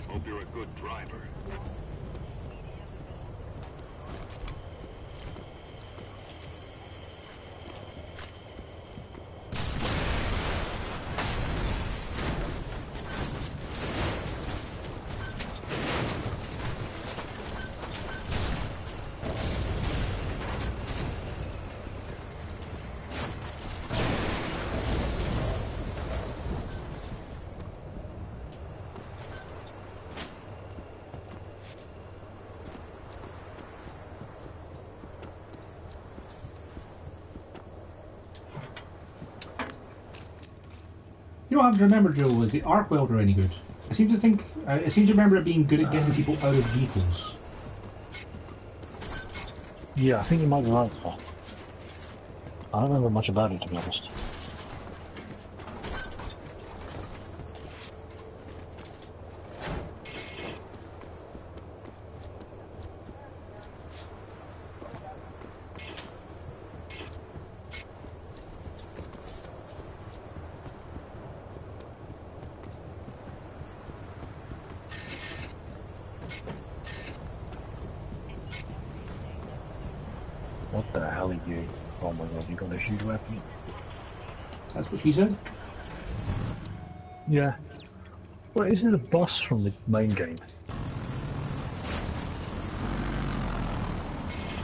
Hope you're a good driver. You know what I have to remember, Joe, was the arc welder any good? I seem to remember it being good at getting people out of vehicles. Yeah, I think you might be right there. I don't remember much about it, to be honest. What the hell are you? Oh my god, you got a huge weapon. That's what she said. Yeah. Well, isn't it a boss from the main game?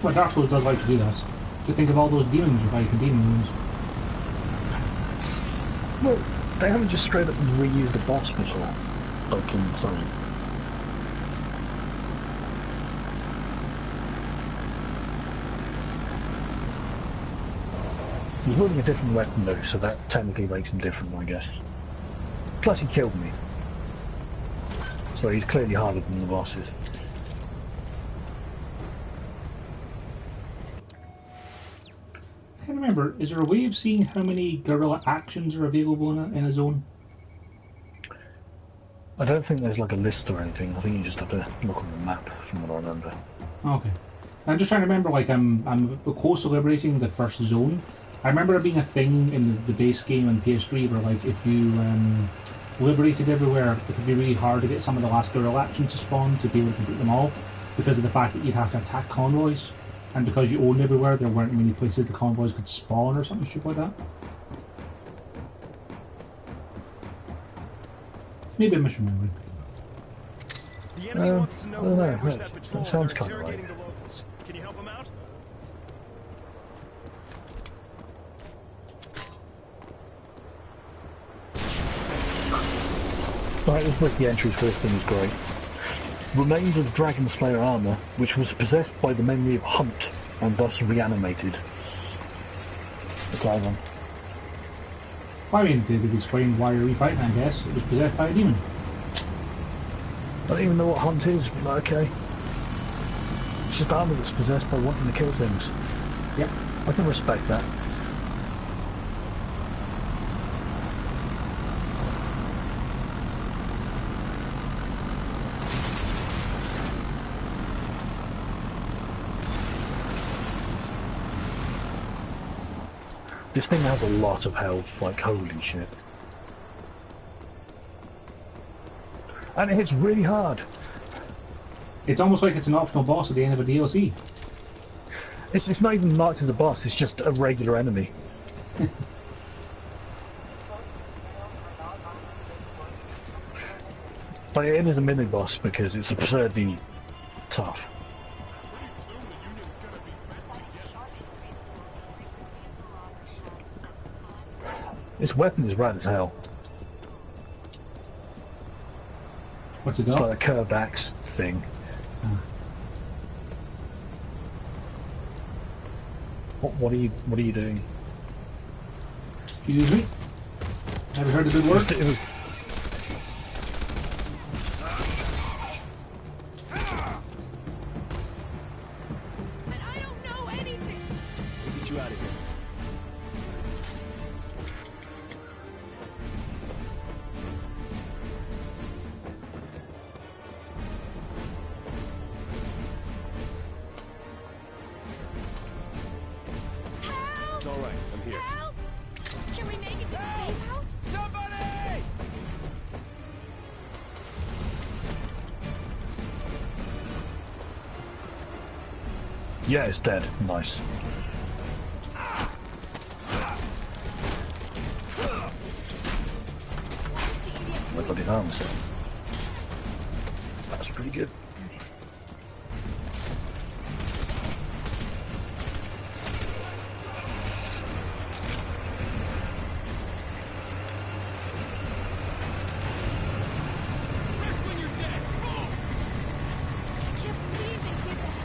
Well, Dark Souls does like to do that. To think of all those demons you're fighting, demon wounds. Well, they haven't just straight up reused the boss before. Like in something. He's holding a different weapon though, so that technically makes him different, I guess. Plus he killed me. So he's clearly harder than the bosses. I can't remember, is there a way of seeing how many guerrilla actions are available in a zone? I don't think there's like a list or anything. I think you just have to look on the map, from what I remember. Okay. I'm just trying to remember, like, I'm close to liberating the first zone, I remember it being a thing in the base game on PS3 where, like, if you liberated everywhere, it could be really hard to get some of the last Guerrilla actions to spawn to be able to complete them all, because of the fact that you'd have to attack convoys, and because you owned everywhere, there weren't many places the convoys could spawn or something stupid like that. Maybe I'm misremembering. The enemy wants to know who ambushed that patrol and sounds they're kind of interrogating right. the locals. Can you help them out? Right, this wiki entries for this thing is great. Remains of Dragon Slayer armor, which was possessed by the memory of Hunt and thus reanimated. Okay then. I mean, they've explained why you're refighting, I guess. It was possessed by a demon. I don't even know what Hunt is, but okay. It's just armor that's possessed by wanting to kill things. Yep. I can respect that. This thing has a lot of health, like holy shit. And it hits really hard. It's almost like it's an optional boss at the end of a DLC. It's not even marked as a boss, it's just a regular enemy. But it is a mini boss because it's absurdly tough. This weapon is rad as hell. What's it It's got? like a curved axe thing. What are you doing? Excuse me? Have you heard the good word? It was, I don't know anything. We'll get you out of here. It's all right. I'm here. Help! Can we make it to the safe house? Somebody! yeah, it's dead. Nice. My bloody armor set. That's pretty good. Rest when you're dead. I can't believe they did that.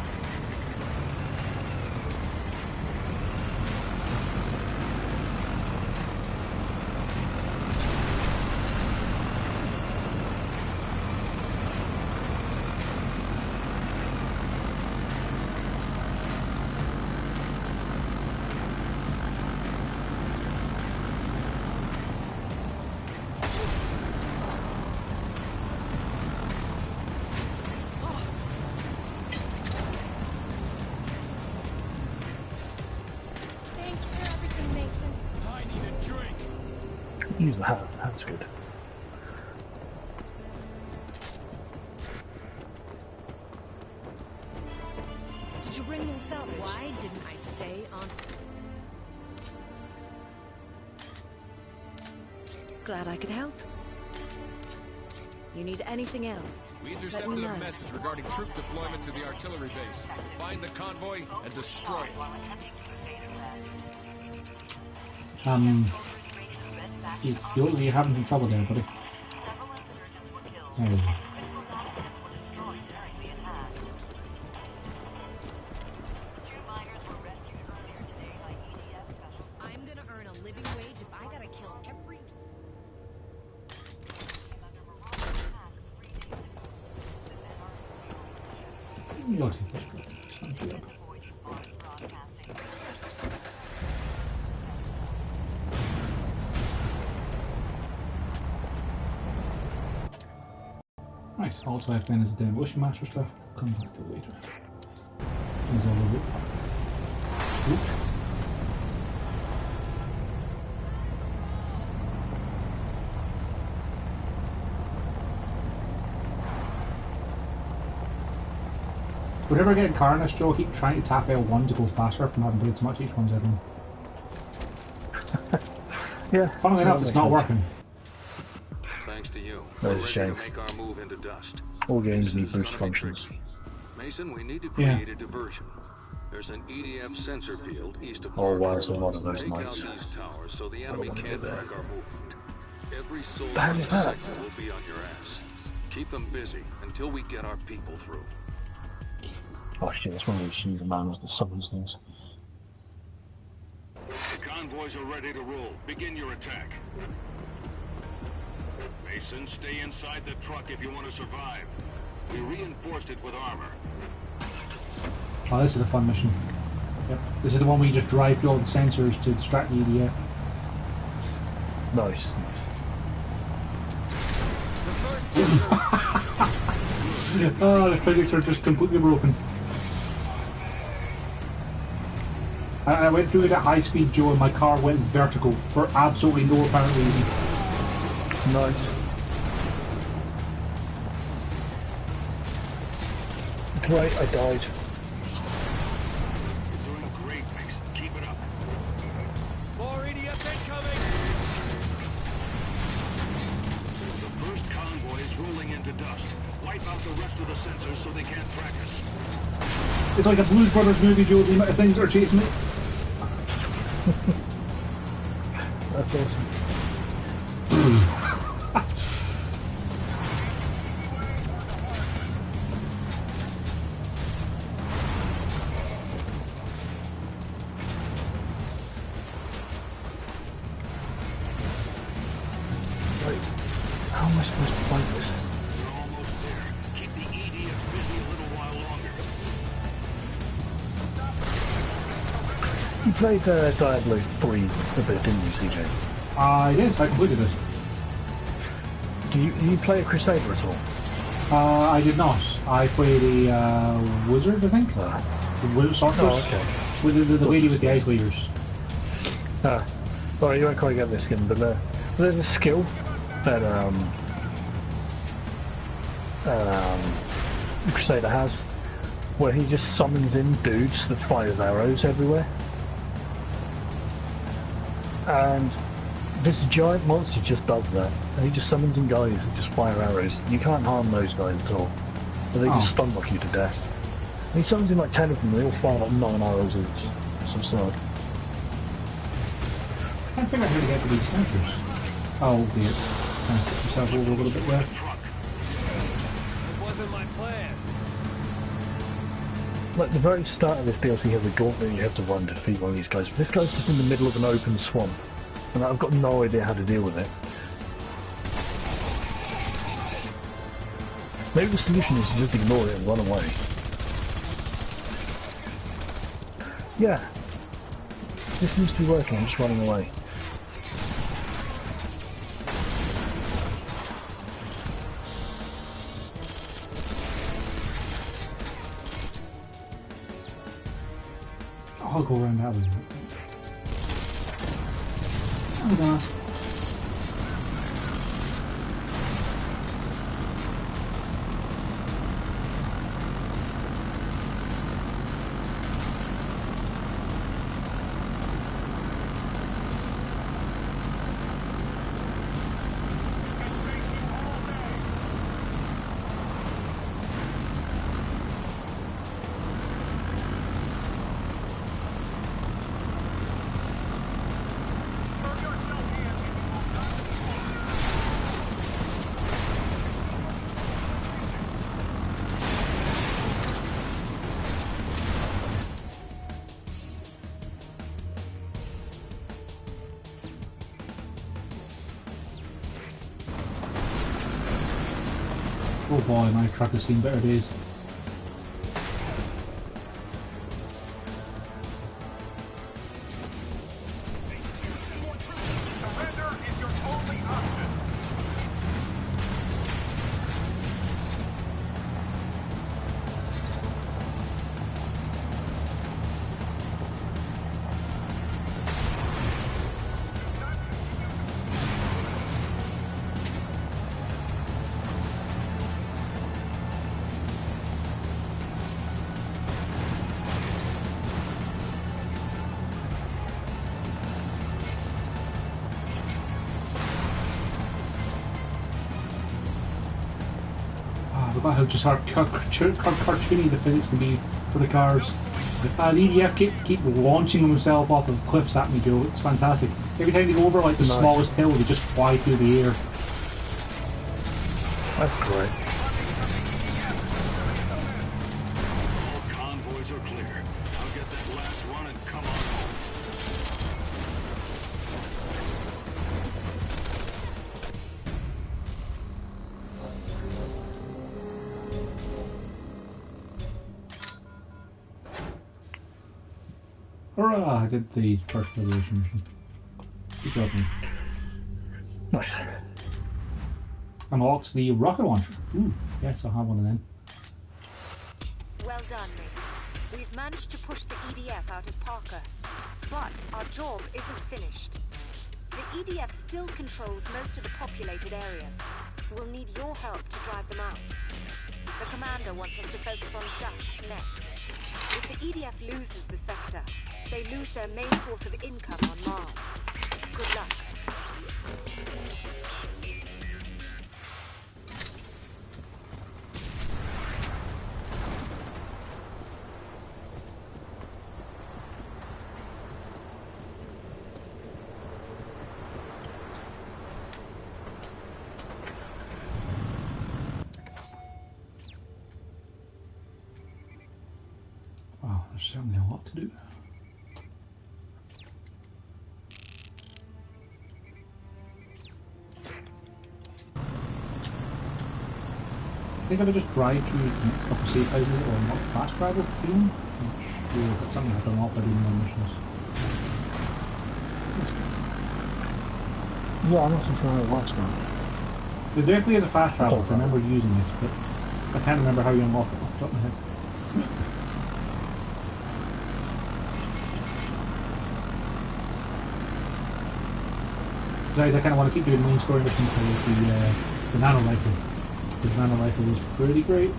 Thanks for everything, Mason. I need a drink. Use the hat. That's good. Did you bring more salvage? Why didn't I stay on? Glad I could help. You need anything else? We Let me intercepted know. a message regarding troop deployment to the artillery base. Find the convoy and destroy it. You're having some trouble there, buddy. There we go. I'm gonna earn a living wage if I gotta kill every... You'll take this one. Thank you. Nice. Also, I find is the Demolition Master stuff. Come back to later. Things all over. Oop. Whenever I get in car in this, Joe, I keep trying to tap L1 to go faster from having played so much H1Z1. Yeah. Funnily enough, it's not working. Thanks to you. That We're is a ready shame. to make our move into Dust. All games This need is boost gonna be functions. tricky. Mason, we need to create a diversion. There's an EDF sensor field east of Oh wow, Parker. there's a lot of those Take out knights. these towers so the enemy wanna can't go there. track our movement. Every soldier The hell in is the that? sector will be on your ass. Keep them busy until we get our people through. Oh shit, that's one of those she's man that summons things. The convoys are ready to roll. Begin your attack. Mason, stay inside the truck if you want to survive. We reinforced it with armor. Oh, this is a fun mission. Yep. This is the one where you just drive through all the sensors to distract the EDF. Nice. Oh, the physics are just completely broken. I went through it at high speed, Joe, and my car went vertical for absolutely no apparent reason. Nice. Great, I died. You're doing great, Mason. Keep it up. More EDF incoming! The first convoy is rolling into Dust. Wipe out the rest of the sensors so they can't track us. It's like a Blues Brothers movie, Joe, the amount of things that are chasing me. That's awesome. Wait, how am I supposed to fight this? We're almost there. Keep the EDF busy a little while longer. You played Diablo 3 a bit, didn't you, CJ? I did, I completed it. Do you play a Crusader at all? I did not. I played a wizard, I think. The wizard sorceress. Oh, okay. With the lady with the ice lasers. Well, you won't quite get this skin, but there's a skill that the Crusader has, where he just summons in dudes that fires arrows everywhere. And this giant monster just does that. And he just summons in guys that just fire arrows. You can't harm those guys at all. So they just stun lock you to death. And he summons in like 10 of them, they all fire like 9 arrows each. It's absurd. I can't figure out how to get to these sensors. Oh dear. Put yourself over a little bit there. It wasn't my plan. Like the very start of this DLC has a gauntlet you have to run to defeat one of these guys. But this guy's just in the middle of an open swamp. And I've got no idea how to deal with it. Maybe the solution is to just ignore it and run away. Yeah. This seems to be working, I'm just running away. I'll go around that way. Oh, gosh. Oh boy, my truck has seen better days. Wow, how just how cartoony the physics can be for the cars. The EDF keep launching himself off of cliffs at me, Joe. It's fantastic. Every time they go over like the smallest hill, they just fly through the air. That's great. All convoys are clear. I'll get that last one and come on home. Hurrah! I did the first Revelation mission. Good job, man. Nice. Unlocks the rocket launcher. Ooh, yes, I'll have one of them. Well done, Mason. We've managed to push the EDF out of Parker. But our job isn't finished. The EDF still controls most of the populated areas. We'll need your help to drive them out. The commander wants us to focus on Dust next. If the EDF loses the sector, they lose their main source of income on Mars. Good luck. Wow, there's certainly a lot to do. I think I would just drive through the next couple of safe houses or not fast travel to them. I'm not sure if it's something I've done off by doing my missions. Yeah, I'm not so sure how it works now. There definitely is a fast travel. I remember using this, but I can't remember how you unlock it off the top of my head. Besides, I kind of want to keep doing the main story mission for the nano rifle. Because the nano rifle is pretty great.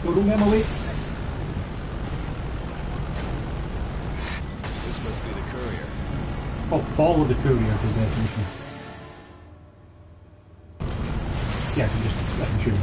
Don't get away. This must be the courier. Oh, follow the courier to the destination. Yeah, I can just let him shoot him.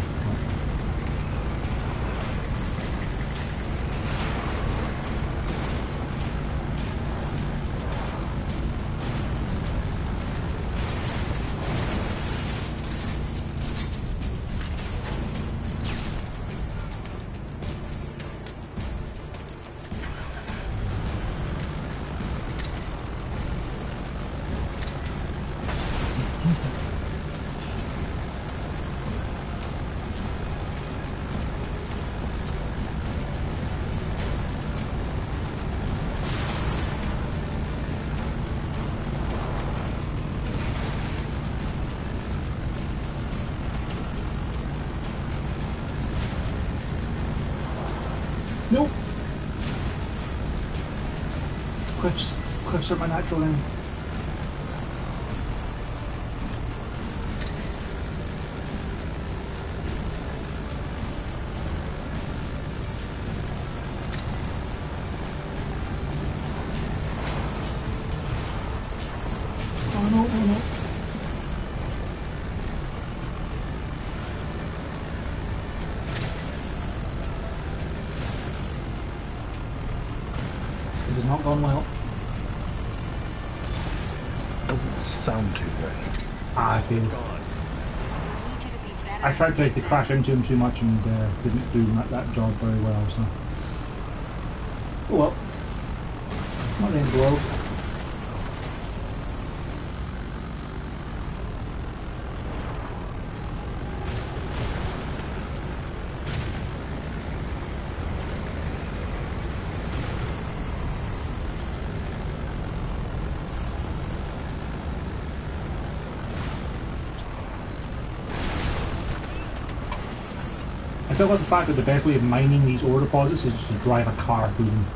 Nope. Cliffs are my natural end. Oh no, oh no. not gone well. Doesn't sound too great. I feel. I tried to crash into him too much and didn't do that job very well, so. Oh well. Not the end of the world. I still got the fact that the best way of mining these ore deposits is just to drive a car through them.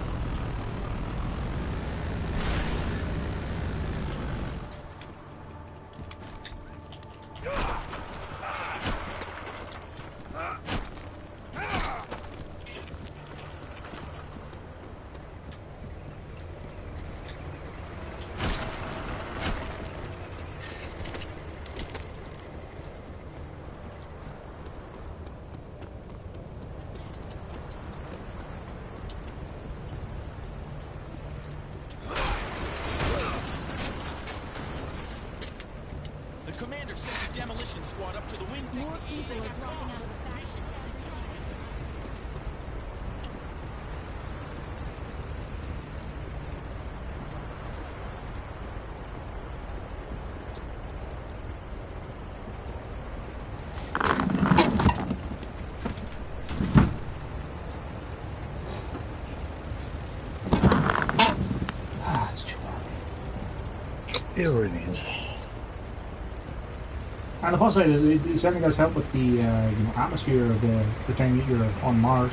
Commander sent a demolition squad up to the wind. More people are dropping out of the faction every day. Ah, it's too long. It really is. And the plus side, it certainly does help with the atmosphere of the time that you're on Mars.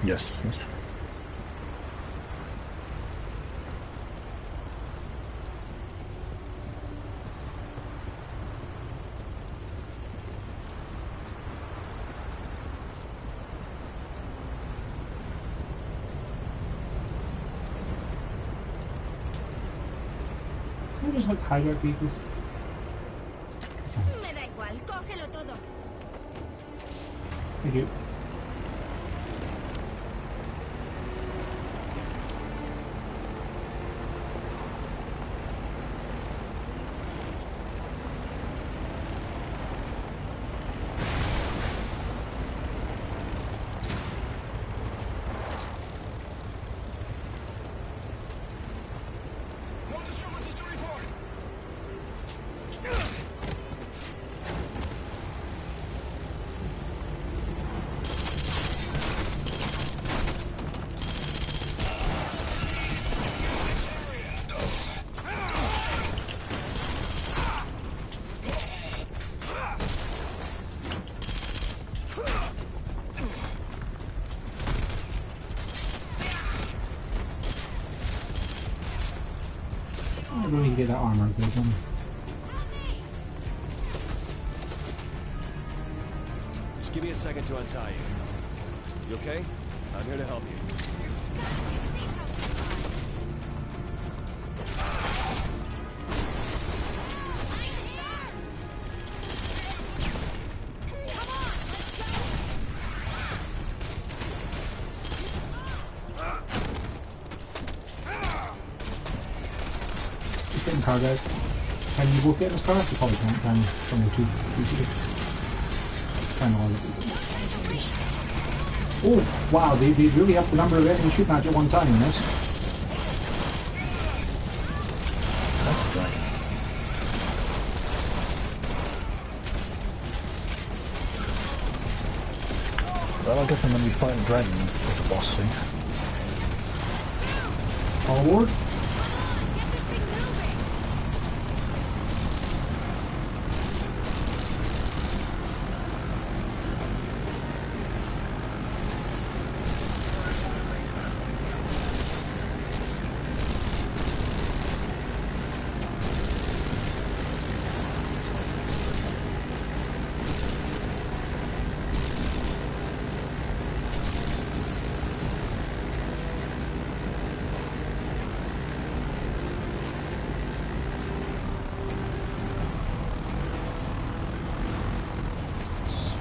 Yes, yes. Can I just like hijack people? Me da igual, cógelo todo. Thank you. I really need to get that armor good one. Just give me a second to untie you. You okay? I'm here to help you. Getting car, guys. Can you both get in this car? You probably can't, can you? It's only two seaters. Oh, wow, they really upped the number of enemies shooting at you at one time in this. That's right. Well, I guess I'm going to be fighting Dragon as a boss soon. All aboard?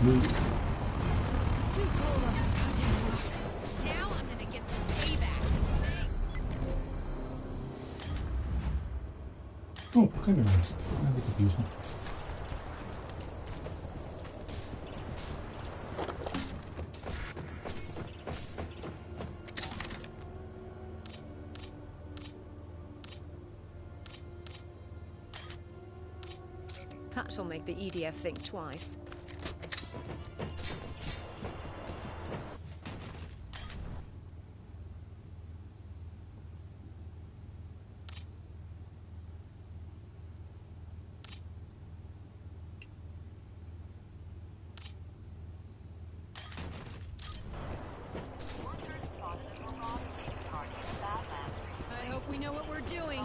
It's too cold on this goddamn roof. Now I'm gonna get some Could be right. That'd be confusing. That'll make the EDF think twice. I hope we know what we're doing.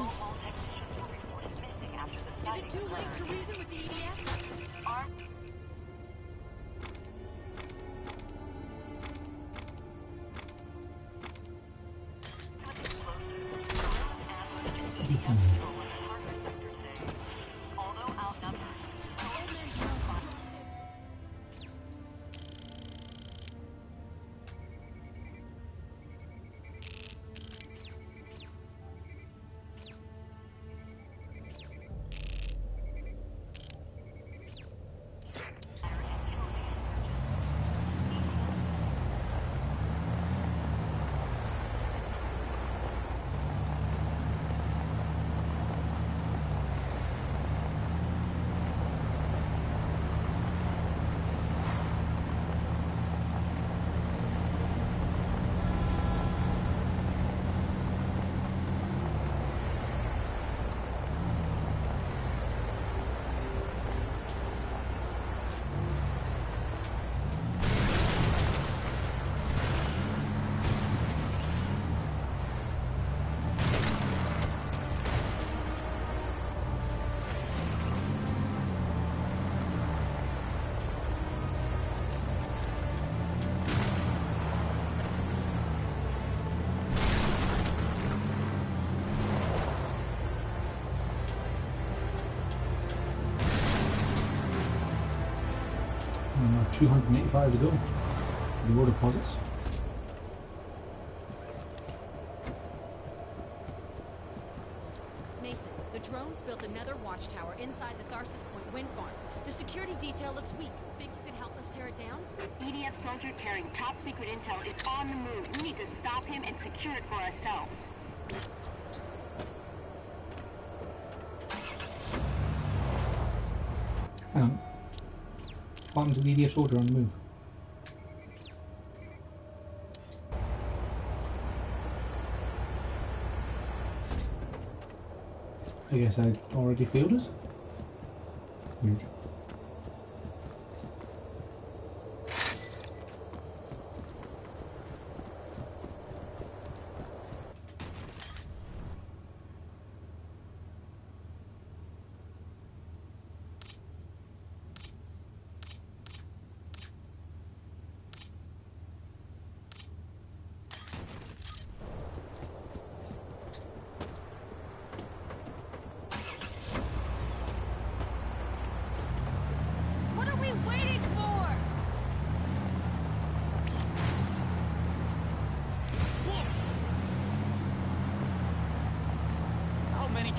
Is it too late to reason with the EDF? And 285 to go. The war deposits. Mason, the drones built another watchtower inside the Tharsis Point wind farm. The security detail looks weak. Think you could help us tear it down? EDF soldier carrying top secret intel is on the move. We need to stop him and secure it for ourselves. Hang on. What happened to the EDF soldier on the move? I guess I already failed it? Weird.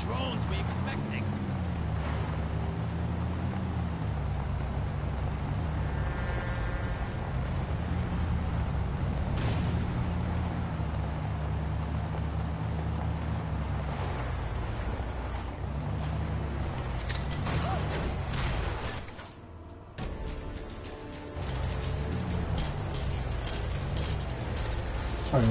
Drones we expecting? Sorry.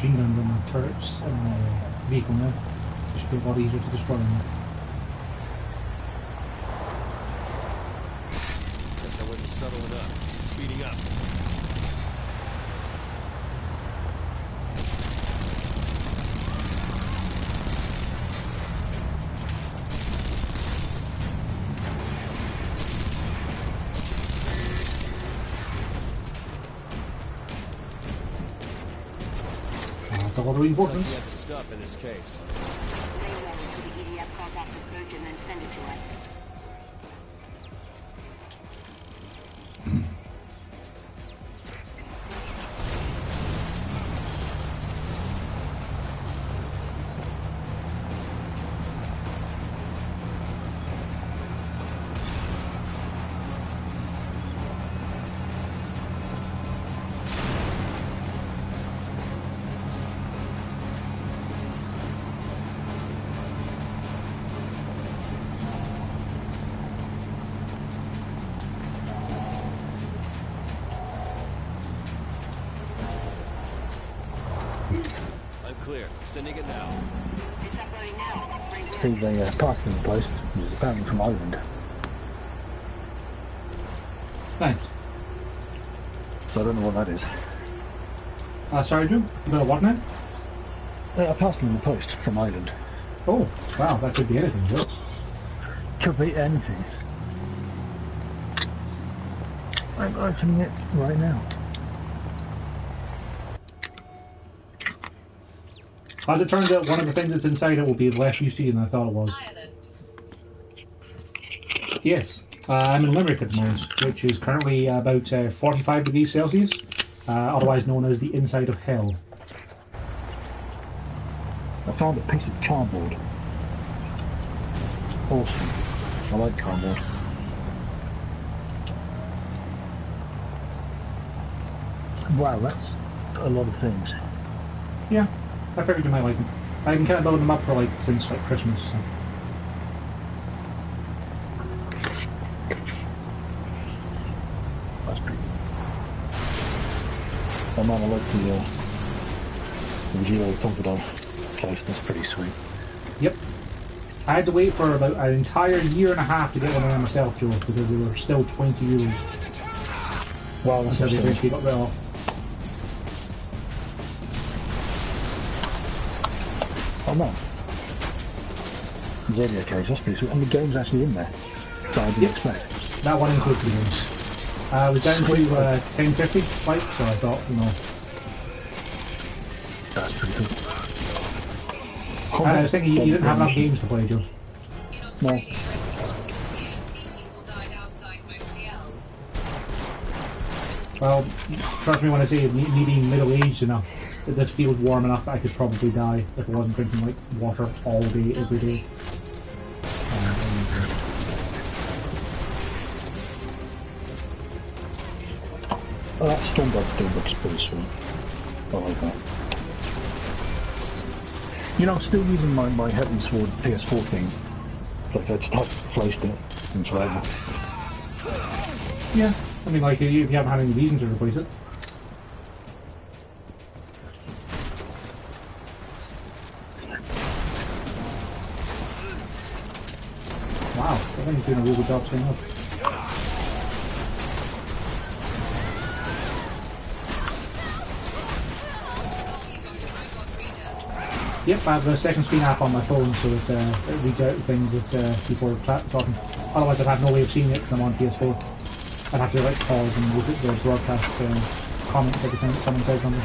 machine guns on the turrets in the vehicle now, so it should be a lot easier to destroy them with. Guess I wasn't subtle enough. Speeding up. That's a lot of reinforcements. You have the stuff in this case. They run until the EDF calls off the search and then send it to us. I'm clear. Sending it now. It's uploading now. See the parking post, which is apparently from Ireland. Thanks. So I don't know what that is. Sorry, Drew? The what now? A parcel in the post from Ireland. Oh, wow, that could be anything, Joe. Could be anything. I'm opening it right now. As it turns out, one of the things that's inside it will be less UC than I thought it was. Yes, I'm in Limerick at the moment, which is currently about 45 degrees Celsius, otherwise known as the inside of hell. I found a piece of cardboard. Awesome. I like cardboard. Wow, that's a lot of things. Yeah, I figured you might like them. I've been kind of building them up for like since like Christmas. So. That's pretty good. Oh man, I like the Geo Confidant place. That's pretty sweet. Yep. I had to wait for about an entire year and a half to get one of them myself, Joe, because they were still 20 euros. Wow, that's until they eventually got rid of. Oh no. Zodiac case, that's pretty sweet. And the game's actually in there. So I didn't expect. That one includes the games. I was down to 1050 like, so I thought, you know. That's pretty cool. I was thinking you didn't have enough games to play, Joe. No. Well, trust me when I say me being middle-aged enough, that this feels warm enough that I could probably die if I wasn't drinking like water all day, every day. Oh, that Stormbird still looks pretty sweet. I like that. You know, I'm still using my Heaven's Sword PS4 thing. Like, I just haven't replaced it in forever. Yeah, I mean, like, if you haven't had any reason to replace it. Wow, I think he's doing a really good job staying up. Yep, I have a second screen app on my phone, so it reads out things that people are talking. Otherwise, I'd have no way of seeing it because I'm on PS4. I'd have to like pause and look at the broadcast comments every time someone says something.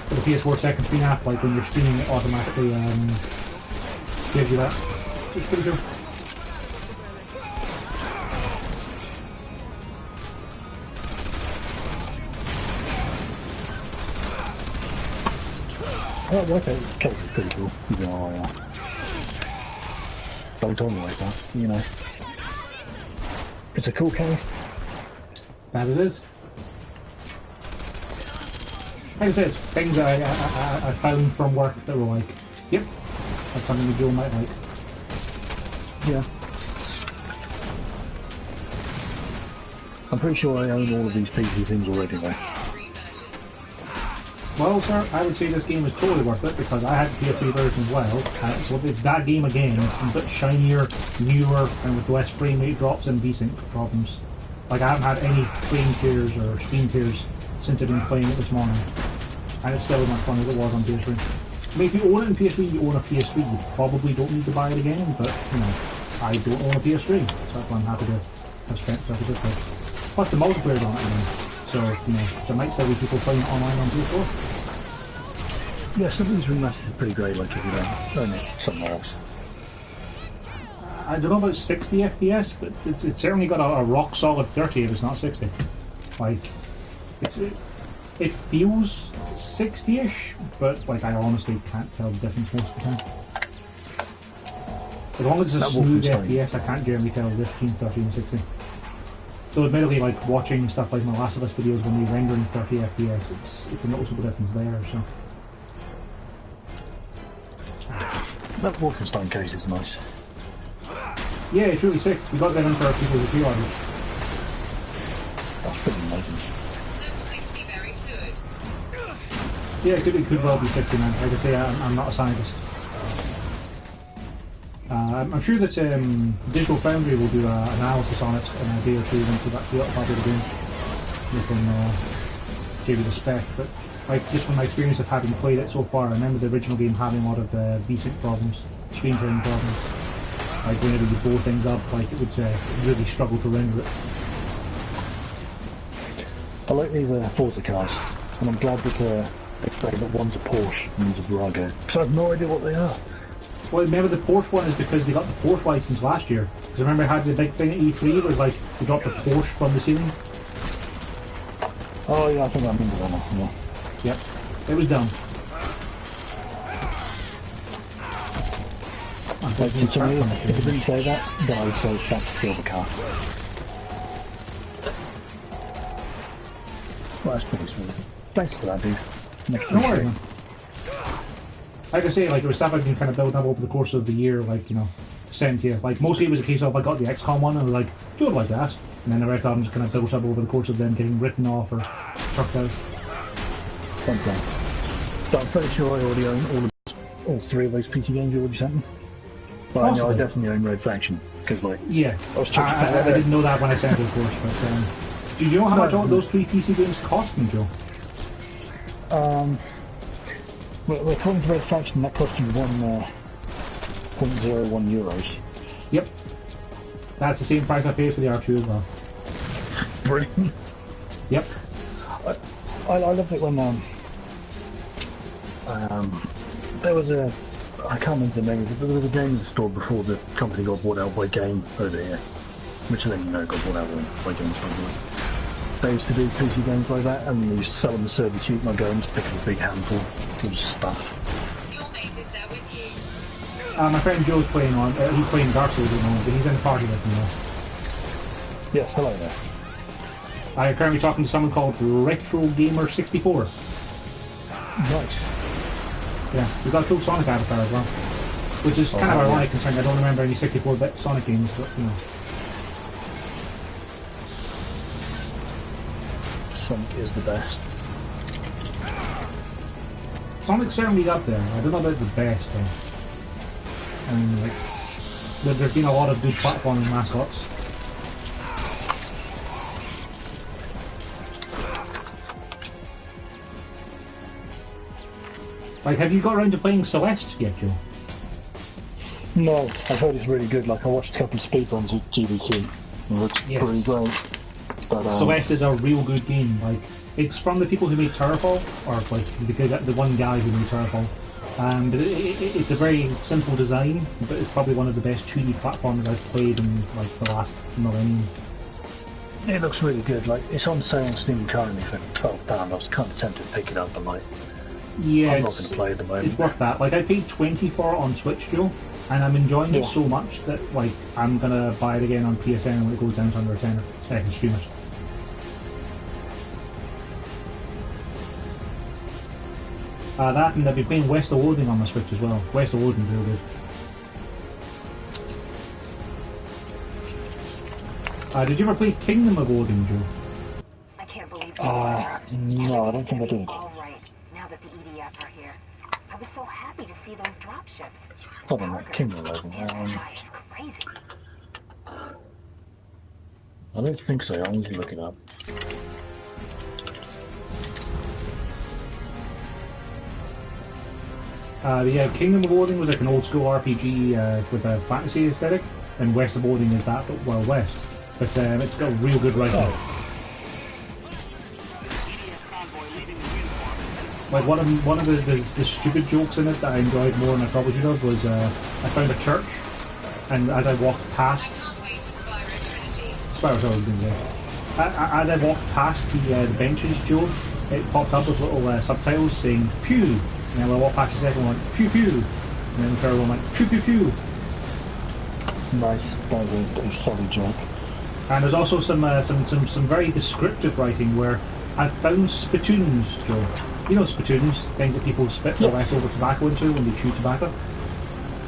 For the PS4 second screen app, like when you're streaming, it automatically gives you that. It's pretty cool. Oh, okay, this case is pretty cool. You know, don't tell me like that, you know. It's a cool case. That it is. Like I said, things that I found from work that were like, yep, that's something that Joe might like. Yeah. I'm pretty sure I own all of these PC things already though. Well, sir, I would say this game is totally worth it because I had the PS3 version as well. So it's that game again, a bit shinier, newer, and with less frame rate drops and VSync problems. Like, I haven't had any frame tears or screen tears since I've been playing it this morning. And it's still as much fun as it was on PS3. I mean, if you own it in PS3, you own a PS3, you probably don't need to buy it again, but, you know, I don't own a PS3, so that's why I'm happy to have spent such a good play. Plus the multiplayer's on it again, so, you know, there might still be people playing it online on PS4. Yeah, some of these remasters are pretty great, like if you don't own it somewhere else. I don't know about 60 FPS, but it's certainly got a rock solid 30 if it's not 60. Like, it feels 60-ish, but like I honestly can't tell the difference most of the time. As long as it's a smooth FPS, I can't generally tell the difference between 30 and 60. So admittedly, like watching stuff like my Last of Us videos when they render in 30 FPS, it's a noticeable difference there. So that Wolfenstein case is nice. Yeah, it's really sick. We got that in for people who pre-ordered. That's pretty amazing. Yeah, it could well be 60, man. Like I say, I'm not a scientist. I'm sure that Digital Foundry will do an analysis on it in a day or two once we've actually uploaded the game. We can give you the spec, but like just from my experience of having played it so far, I remember the original game having a lot of VSync problems, screen tearing problems. Like whenever you blow things up, like it would really struggle to render it. I like these Forza cars, and I'm glad that they say that one's a Porsche and one's a Virago, because I have no idea what they are. Well, remember the Porsche one is because they got the Porsche license last year. Because remember I had the big thing at E3 where like they dropped the Porsche from the ceiling? Oh yeah, I think I remember that one, yeah. Yep, it was dumb. Like, to me, if it didn't say that, then I would say that's to kill the car. Well, that's pretty smooth. Thanks for that, dude. No worries. Like I say, like it was stuff I've been kind of building up over the course of the year, like, you know, to send to you. Like mostly it was a case of I got the XCOM one and I was like, do it like that. And then the rest of them just kind of built up over the course of them getting written off or chucked out. Okay. So I'm pretty sure I already own all three of those PC games you already sent me. But I know I definitely own Red Faction, because like... Yeah, I didn't know that when I sent it, of course, but... do you know how much all those three PC games cost me, Joe? Well, according to Red Faction, that cost you 1.01 euros. Yep. That's the same price I paid for the R2 as well. Brilliant. Yep. I loved it when there was a... I can't remember the name, but there was a game in the store before the company got bought out by Game over here. Which then, you know, got bought out by Game probably. They used to do PC games like that, and they used to sell them super cheap, and I'd go and just pick up a big handful of stuff. Your mate is there with you. My friend Joe's playing on, he's playing Dark Souls at the moment, but he's in the party with me now. Yes, hello there. I'm currently talking to someone called Retro Gamer 64. Nice. Yeah, he's got a cool Sonic avatar as well. Which is kind of ironic considering I don't remember any 64-bit Sonic games, but you know. Sonic is the best. Sonic's certainly up there. I don't know about the best though. I mean, like, there's been a lot of good platforming mascots. Like, have you got around to playing Celeste yet, Joe? No, I've heard it's really good. Like, I watched a couple of speedruns with GBQ. It looks pretty great. But, Celeste is a real good game. Like, it's from the people who made Towerfall, or like the one guy who made Towerfall. But it's a very simple design, but it's probably one of the best 2D platformers I've played in like the last millennium. It looks really good. Like, it's on sale on Steam currently for £12. I was kind of tempted to pick it up, but like, yeah, I'm not going to play at the moment. It's worth that. Like, I paid $20 for it on Switch, Joe, and I'm enjoying it so much that like I'm gonna buy it again on PSN when it goes down to under a tenner, so I can stream it. That, and I've been playing West of Loathing on the Switch as well. West of Loathing's real good. Did you ever play Kingdom of Loathing, Joe? I can't believe no, I don't think I did. All right. Now I was so happy to see those drop ships. Hold on, that King Reloading. It's crazy. I don't think so. I need to look it up. Yeah, Kingdom of Odin was like an old school RPG with a fantasy aesthetic, and West of Odin is that, but well, West. But it's got real good writing. Like one of the stupid jokes in it that I enjoyed more than I probably should have was I found a church, and as I walked past, Spyro, as I walked past the benches, Joe, it popped up with little subtitles saying "pew." And then when I walked past the second one, pew pew. And then the third one went, pew pew pew. Nice, that was a solid joke. And there's also some very descriptive writing where I've found spittoons, Joe. You know spittoons, things that people spit their leftover tobacco into when they chew tobacco?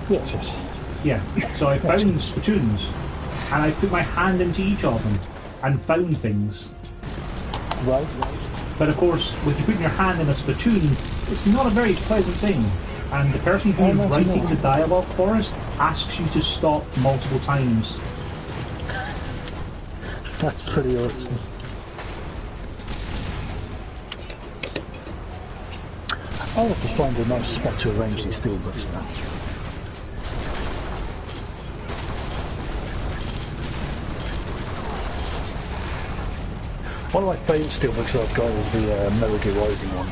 Yes. Yeah, so I found spittoons, and I put my hand into each of them, and found things. Right. But of course, with you putting your hand in a spittoon, it's not a very pleasant thing. And the person who's writing the dialogue for us asks you to stop multiple times. That's pretty awesome. I'll have to find a nice spot to arrange these steelbooks now. One of my favourite steelbooks I've got is the Metal Gear Rising one.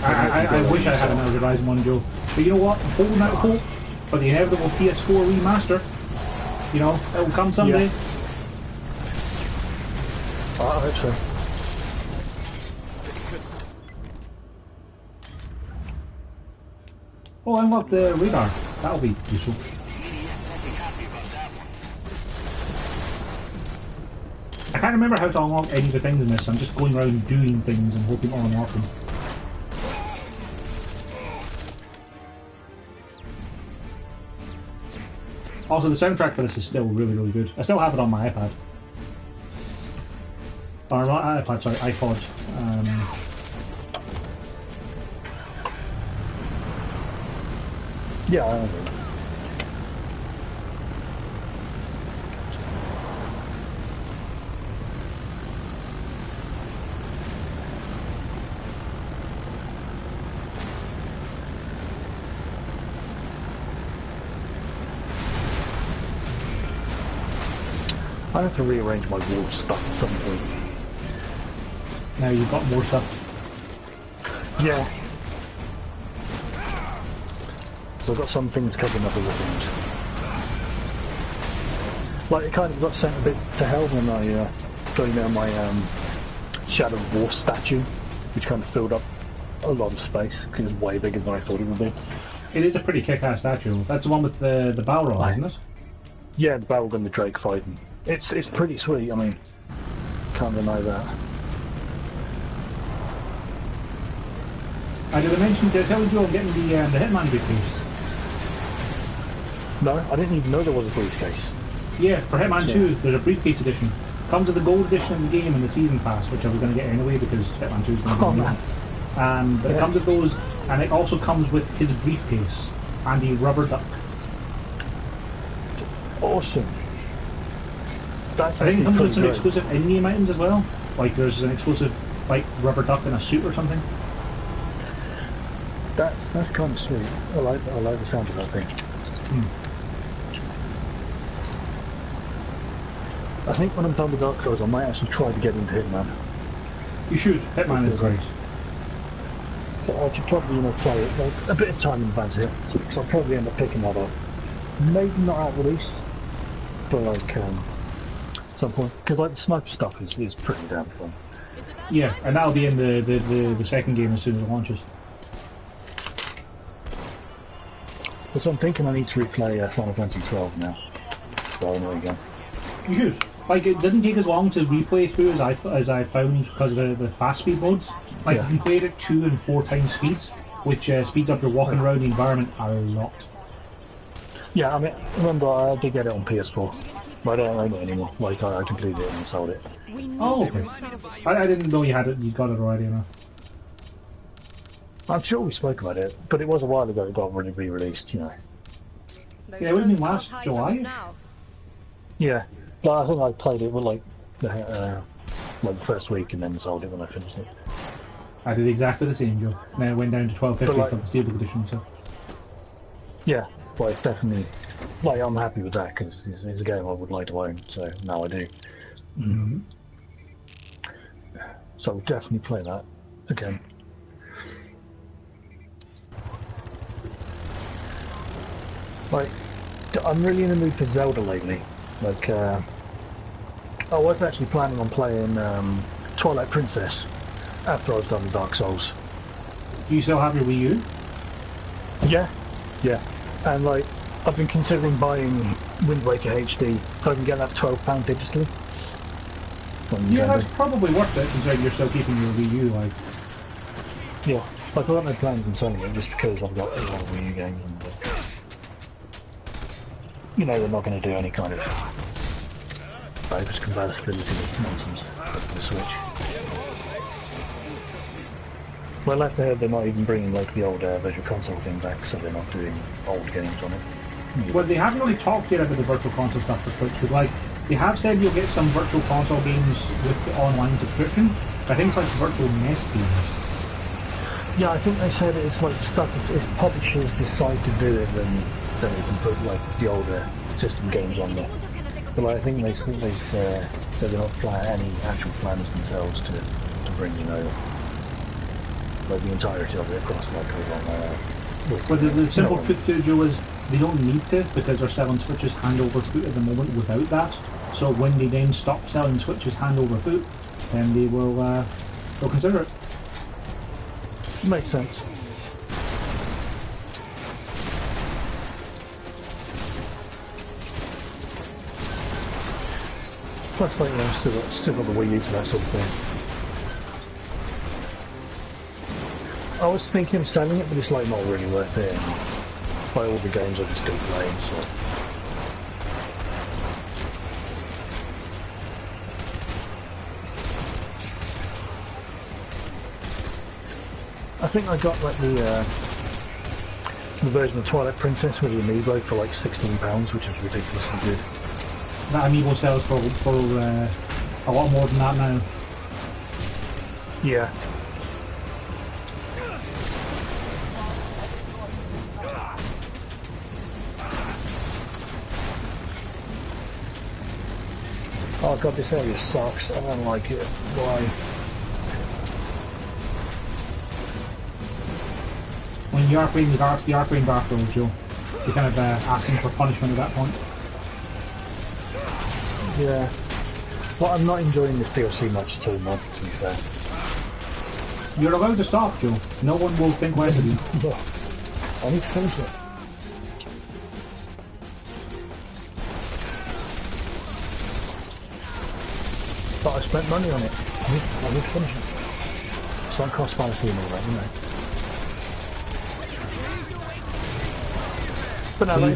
I wish I had a Metal Gear Rising one, Joe. But you know what? I'm holding out hope for the inevitable PS4 remaster. You know, it'll come someday. Yeah. I hope so. Oh, I unlocked the radar. That'll be useful. I can't remember how to unlock any of the things in this. I'm just going around doing things and hoping I'll unlock them. Also, the soundtrack for this is still really, really good. I still have it on my iPad. Or not iPad, sorry, iPod. Yeah, I know. I have to rearrange my wall stuff at some point. Now you've got more stuff. Yeah. So I've got some things covering up other things. Like it kind of got sent a bit to hell when I got down my Shadow of War statue, which kind of filled up a lot of space because it's way bigger than I thought it would be. It is a pretty kick-ass statue. That's the one with the Balrog, isn't it? Yeah, the Balrog and the Drake fighting. It's pretty sweet. I mean, can't deny that. Did I tell you I'm getting the Hitman briefcase? No, I didn't even know there was a briefcase. Yeah, for Hitman 2, there's a briefcase edition. Comes with the gold edition of the game and the season pass, which I was going to get anyway because Hitman 2 is going to be new. But it comes with those, and it also comes with his briefcase and a rubber duck. Awesome. I think it comes with some exclusive in-game items as well. Like there's an exclusive like rubber duck in a suit or something. That's kind of sweet. I like the sound of that thing. I think when I'm done with Dark Souls, I might actually try to get into Hitman. You should. Hitman is great. So I should probably play it like a bit of time in advance here, so I'll probably end up picking that up. Maybe not out release, but like some point, because like the sniper stuff is pretty damn fun. Yeah, and that'll be in the second game as soon as it launches. So I'm thinking I need to replay Final Fantasy 12 now. So there we go. You should. Like it didn't take as long to replay through as I found because of the fast speed modes. Like you can play it at 2 and 4 times speeds, which speeds up your walking around the environment a lot. Yeah, I mean, remember I did get it on PS4, but I don't own it anymore. Like I completed it and sold it. Oh, okay. I didn't know you had it. You got it already enough. I'm sure we spoke about it, but it was a while ago it got really re-released, you know. Yeah, it would have been last July. Yeah, but I think I played it with like the first week and then sold it when I finished it. I did exactly the same, Joe. And then it went down to $12.50 like, for the Steelbook edition, so... Yeah, but it's definitely... Like, I'm happy with that, because it's a game I would like to own, so now I do. Mm-hmm. So I'll definitely play that again. Like, I'm really in the mood for Zelda lately. Like, I was actually planning on playing Twilight Princess after I was done with Dark Souls. Do you still have your Wii U? Yeah, yeah. And like, I've been considering buying Wind Waker HD, if I can get that £12 digitally. Yeah, that's probably worth it, considering you're still keeping your Wii U, like... Yeah, like, I've got no plans on selling it, just because I've got a lot of Wii U games, and... you know, they're not going to do any kind of backwards compatibility nonsense for the Switch. Well, last I heard they're not even bringing like the old Virtual Console thing back, so they're not doing old games on it. Well, they haven't really talked yet about the Virtual Console stuff for Switch, because like, they have said you'll get some Virtual Console games with the online subscription, but I think it's like Virtual NES games. Yeah, I think they said it's like stuff, if publishers decide to do it, then they can put like the older system games on there. But like, I think they said they're not any actual plans themselves to bring, you know, like the entirety of it across like on But the simple truth to it, Joe, is they don't need to, because they're selling Switches hand over foot at the moment without that. So when they then stop selling Switches hand over foot, then they will they'll consider it. Makes sense. Plus, like, you know, still got the Wii U to that sort of thing. I was thinking of selling it, but it's like not really worth it. And by all the games I'm still playing, so. I think I got like the version of Twilight Princess with the amiibo for like £16, which is ridiculously good. That amiibo sells for a lot more than that now. Yeah. Oh god, this area sucks. I don't like it. Why? When you are playing the Dark Souls, Joe, you're kind of asking for punishment at that point. Yeah. Well, I'm not enjoying this DLC much too much, to be fair. You're allowed to stop, Joe. No one will think less of you. I need to finish it. But I spent money on it. I need to finish it. It's not cost fallacy and all that, you know. But no, like,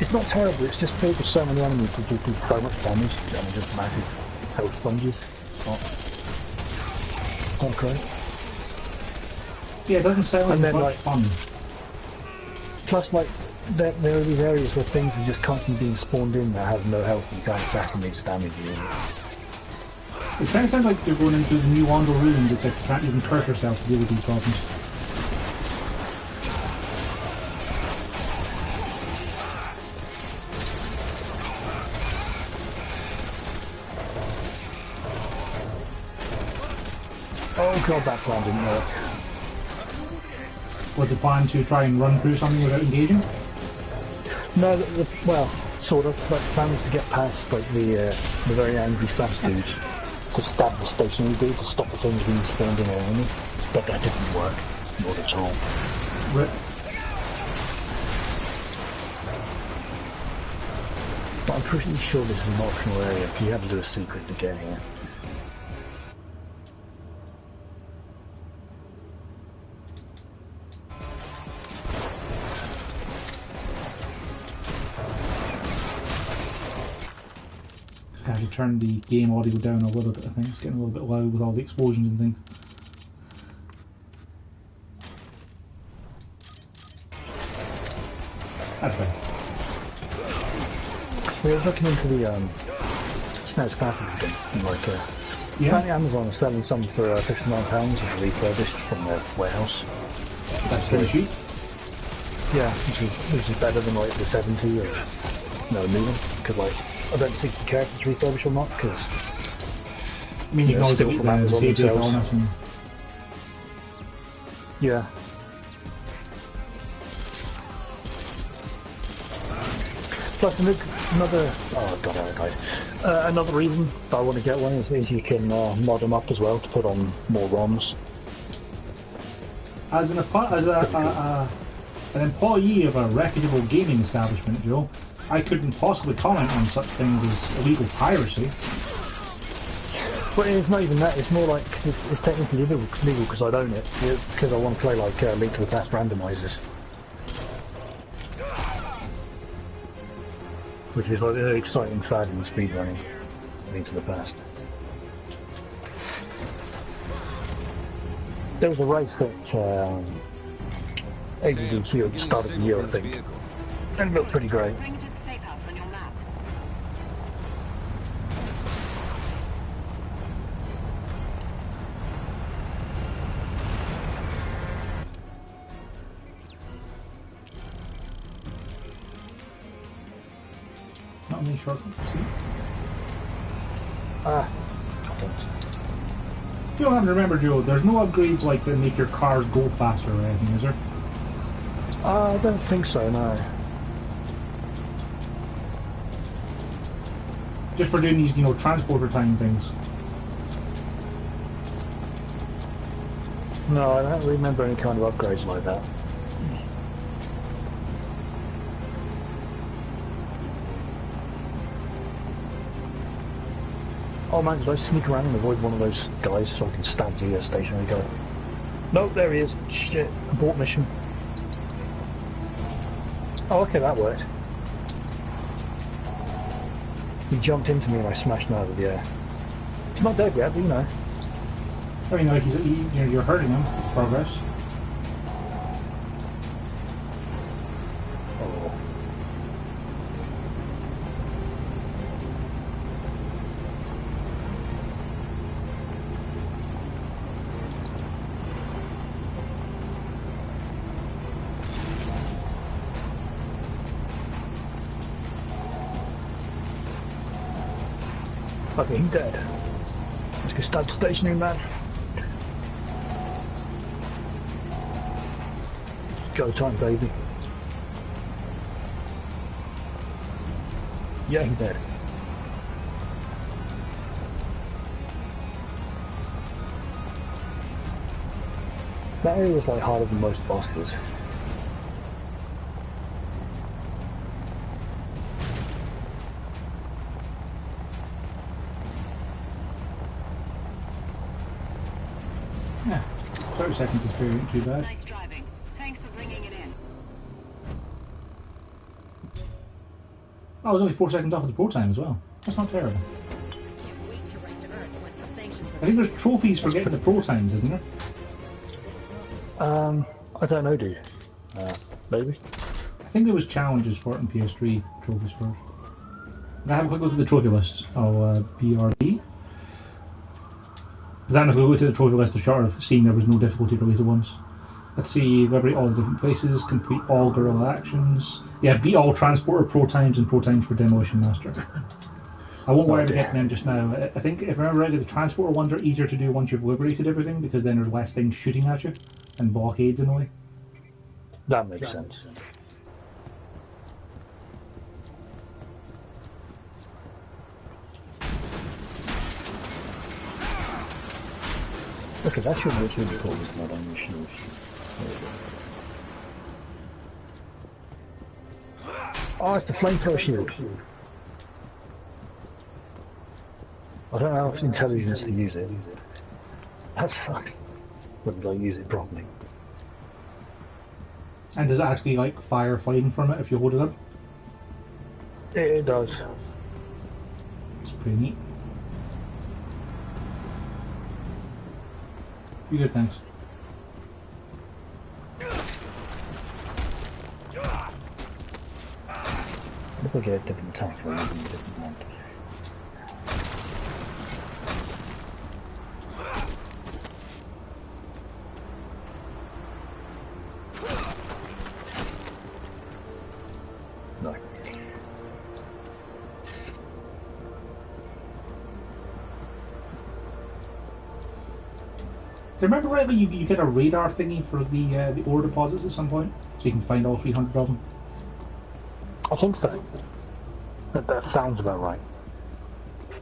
it's not terrible, it's just filled with so many enemies that just do so much damage and they're just massive health sponges. It's not great. Yeah, it doesn't sound like much fun. Plus, like, there are these areas where things are just constantly being spawned in that have no health and you can't attack and they just damage you. It kind of sounds like you're going into the new Wando room that's like you can't even curse yourself to deal with these problems. Oh god, that plan didn't work. Was the plan to try and run through something without engaging? No, well, sort of, but the plan was to get past like the very angry fast dudes to stab the stationary dude to stop the things being spawned in around me. But that didn't work. Not at all. Right. But I'm pretty sure this is an optional area, because you have to do a secret to get here. I have to turn the game audio down a little bit, I think. It's getting a little bit loud with all the explosions and things. That's fine. We were looking into the SNES Classic thing, and like, apparently Amazon is selling some for £59 refurbished from their warehouse. That's pretty cheap. Yeah, which is better than like the 70 or no new one, because like I don't think you care if it's refurbished or not, because I mean you can always delete the save data on it and... Yeah. Plus another oh god, okay. Another reason that I want to get one is you can mod them up as well to put on more ROMs. As an employee of a reputable gaming establishment, Joe, I couldn't possibly comment on such things as illegal piracy. But it's not even that, it's more like it's technically legal because I own it, because I want to play like Link to the Past randomizers. Which is like the exciting fad in speedrunning, Link to the Past. There was a race that ABDQ at the start of the year, I think, and it looked pretty great. Bring it to the safe house on your map. Not many shortcuts. You don't have to remember, Joe, there's no upgrades like that make your cars go faster or anything, is there? I don't think so, no. Just for doing these, you know, transporter time things. No, I don't remember any kind of upgrades like that. Oh man, did I sneak around and avoid one of those guys so I can stab the stationary guy? Nope, there he is. Shit, abort mission. Oh, okay, that worked. He jumped into me and I smashed him out of the air. He's not dead yet, but you know. I mean, like you're hurting him. It's progress. Oh. Okay, he's dead. Let's go stab the stationary man. Go time, baby. Yeah, he's dead. That area was like harder than most bosses. Yeah, 30 seconds is pretty too bad. Nice driving. Thanks for bringing it in. I was only 4 seconds off of the pro time as well. That's not terrible. Can't wait to write to Earth once the sanctions are... I think there's trophies for getting the pro times, isn't there? I don't know, dude. Maybe. I think there was challenges for it in PS3, trophies for it. Now have a quick look at the trophy list. I'll BRB. Because I'm just going to go to the trophy list to short of seeing there was no difficulty related ones. Let's see, liberate all the different places, complete all guerrilla actions. Yeah, beat all transporter pro times and pro times for demolition master. I won't worry about getting them just now. I think if I remember rightly, the transporter ones are easier to do once you've liberated everything because then there's less things shooting at you and blockades in a way. That makes sense. Okay, that should literally be called as not on your shield. Oh, it's the flamethrower shield. I don't have intelligence to use it. That's fucked. When did I use it properly? And does it actually like fire flame from it if you hold it up? It does. Pretty neat. You good, thanks. Look like a different attack for using a different one. No. Do you remember rightly you get a radar thingy for the ore deposits at some point? So you can find all 300 of them? I think so. That sounds about right.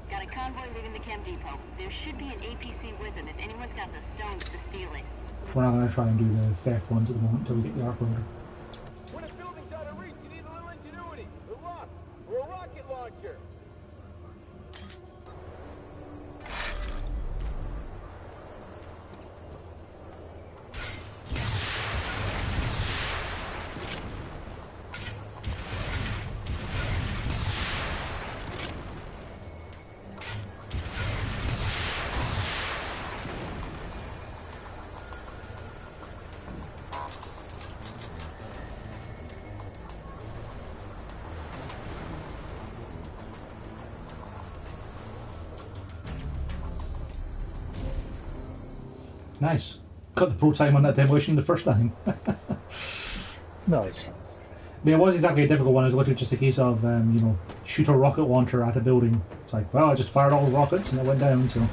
Got a convoy leaving the chem depot. There should be an APC with them if anyone's got the stones to steal it. We're not going to try and do the theft ones at the moment until we get the arc loader. When a building's out of reach, you need a little ingenuity. A rock or a rocket launcher. Nice. Got the pro time on that demolition the first time. Nice. I mean, it was exactly a difficult one. It was literally just a case of, you know, shoot a rocket launcher at a building. It's like, well, I just fired all the rockets and it went down, so...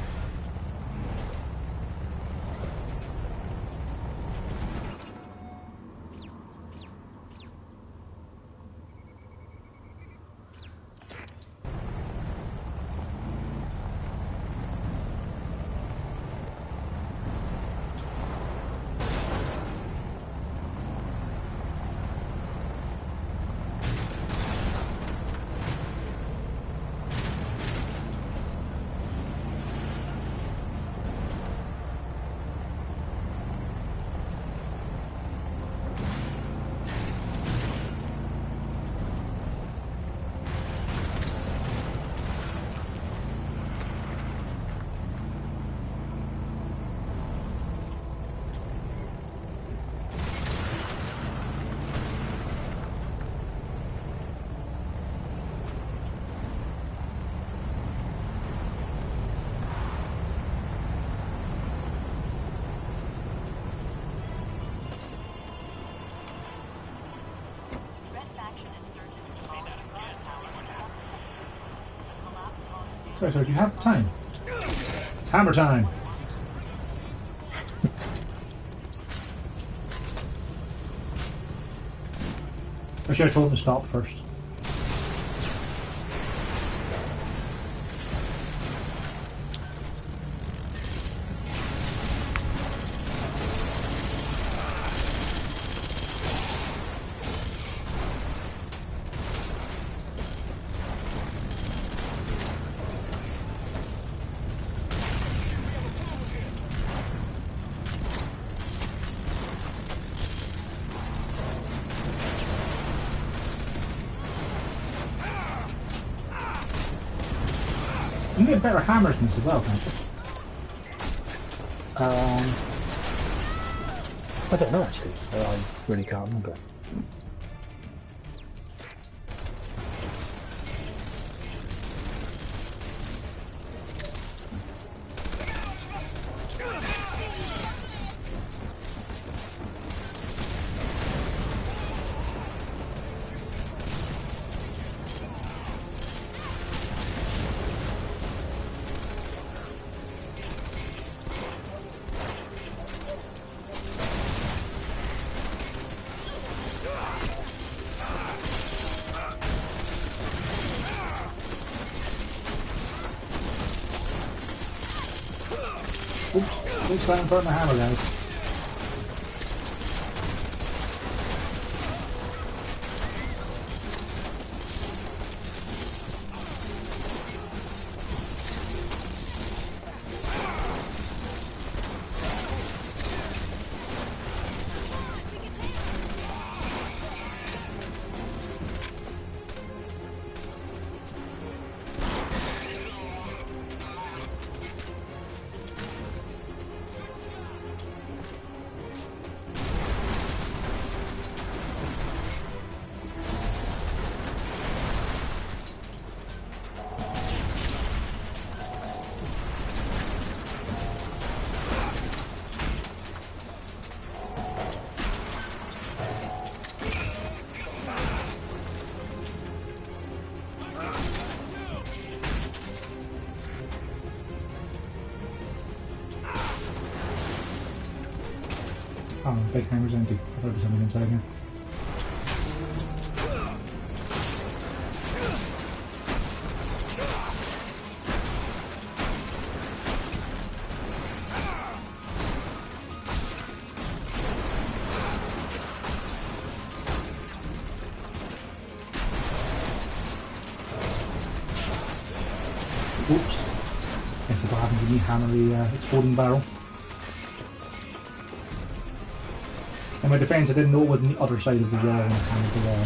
Sorry, do you have the time? It's hammer time! I should have told him to stop first. You can get better hammers than this as well, can't you? I don't know actually. I really can't remember. Please try and burn my hammer, guys. Oh, big hammer's empty. I thought there was something inside here. Oops. Guess what happened to me hammery exploding barrel. In my defense, I didn't know it was on the other side of the wall when I hammered the wall.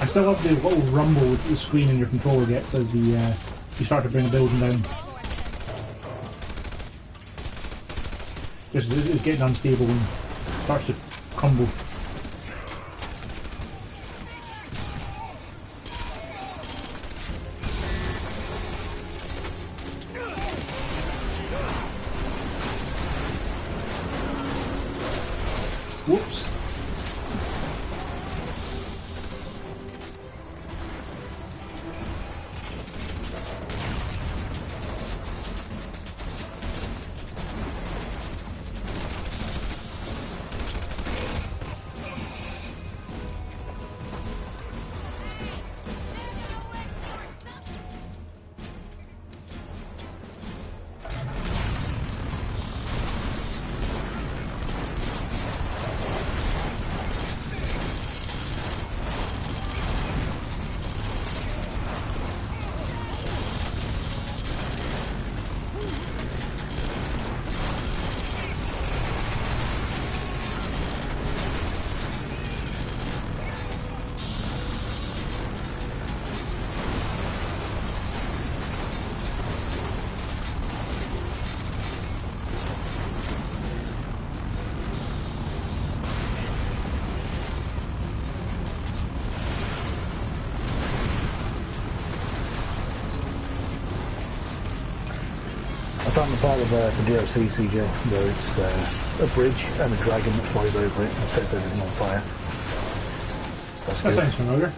I still love the little rumble that the screen in your controller gets as the you start to bring the building down. Just it's getting unstable and starts to crumble. Whoops. I found the part of the DLC CJ where it's a bridge and a dragon that flies over it and sets everything on fire. That sounds familiar.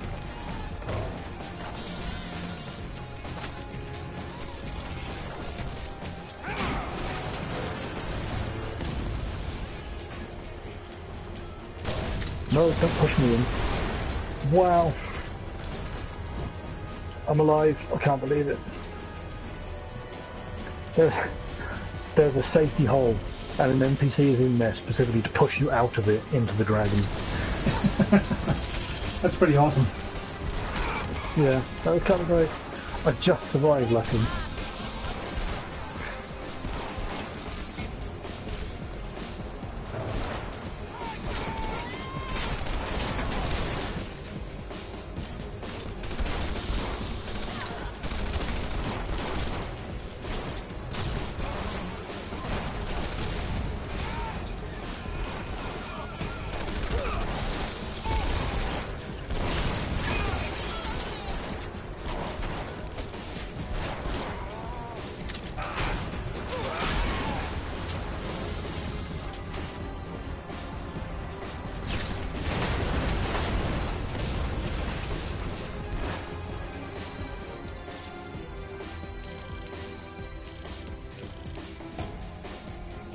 No, don't push me in. Wow. I'm alive. I can't believe it. There's a safety hole and an NPC is in there specifically to push you out of it into the dragon. That's pretty awesome. Yeah, that was kind of great. I just survived, luckily.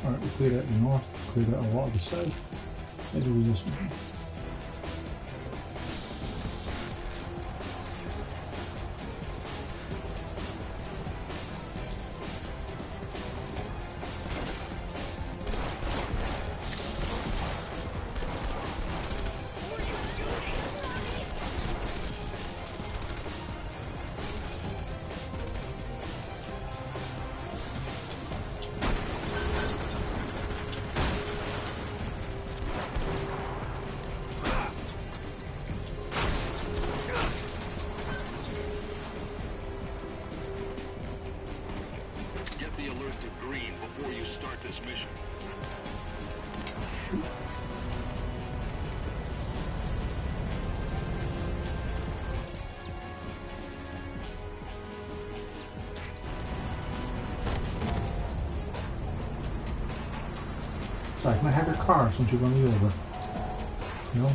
Alright, we cleared out the north, cleared out a lot of the south. Maybe we just... Mission. Sorry, can I have your car since you're running me over? No?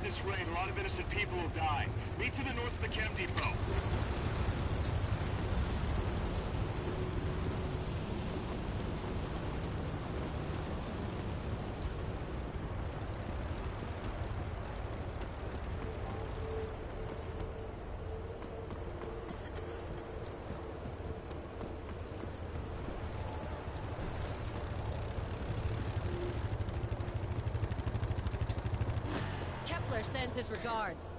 this raid, a lot of innocent people will die. Meet to the north of the chem depot. Sends his regards.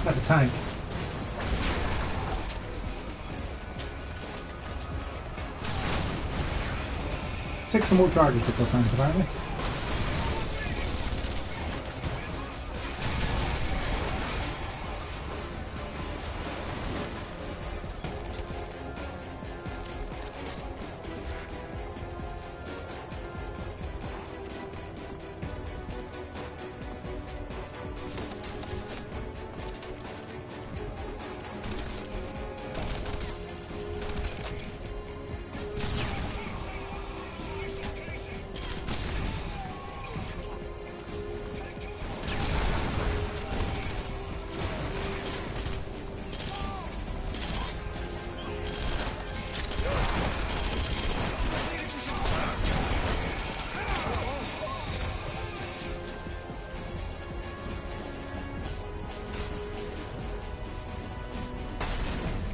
At the tank. Six more charges to put times apparently.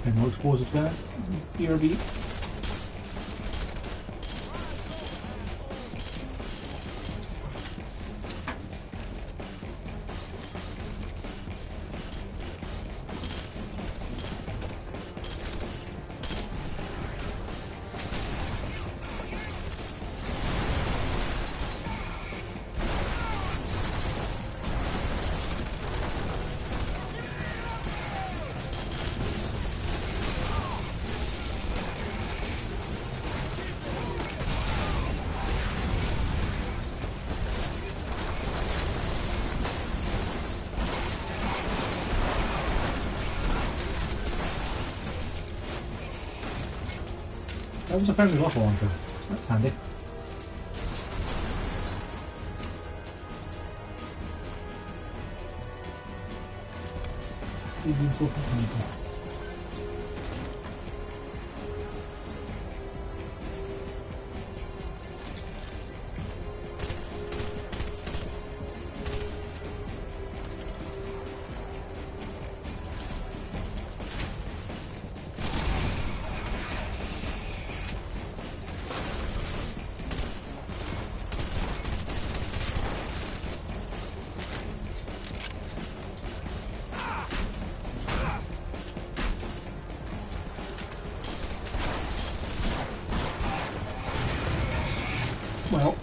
And no explosives, guys. BRB. That was a fairly rough launcher. That's handy. Well,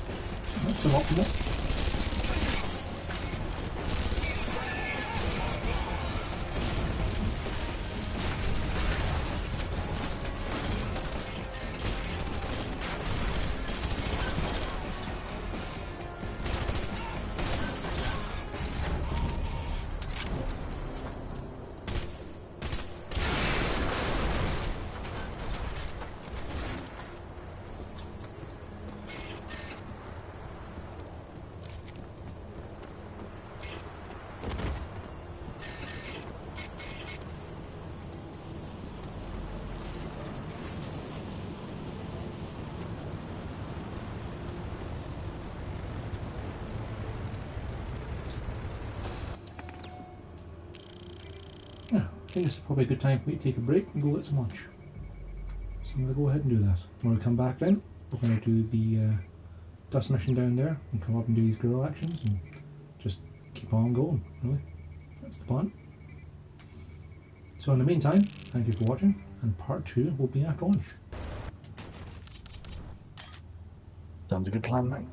that's suboptimal. think this is probably a good time for me to take a break and go get some lunch. So I'm going to go ahead and do that. When we come back then, we're going to do the dust mission down there and come up and do these guerrilla actions and just keep on going, really. That's the plan. So in the meantime, thank you for watching, and part 2 will be after lunch. Sounds a good plan, mate.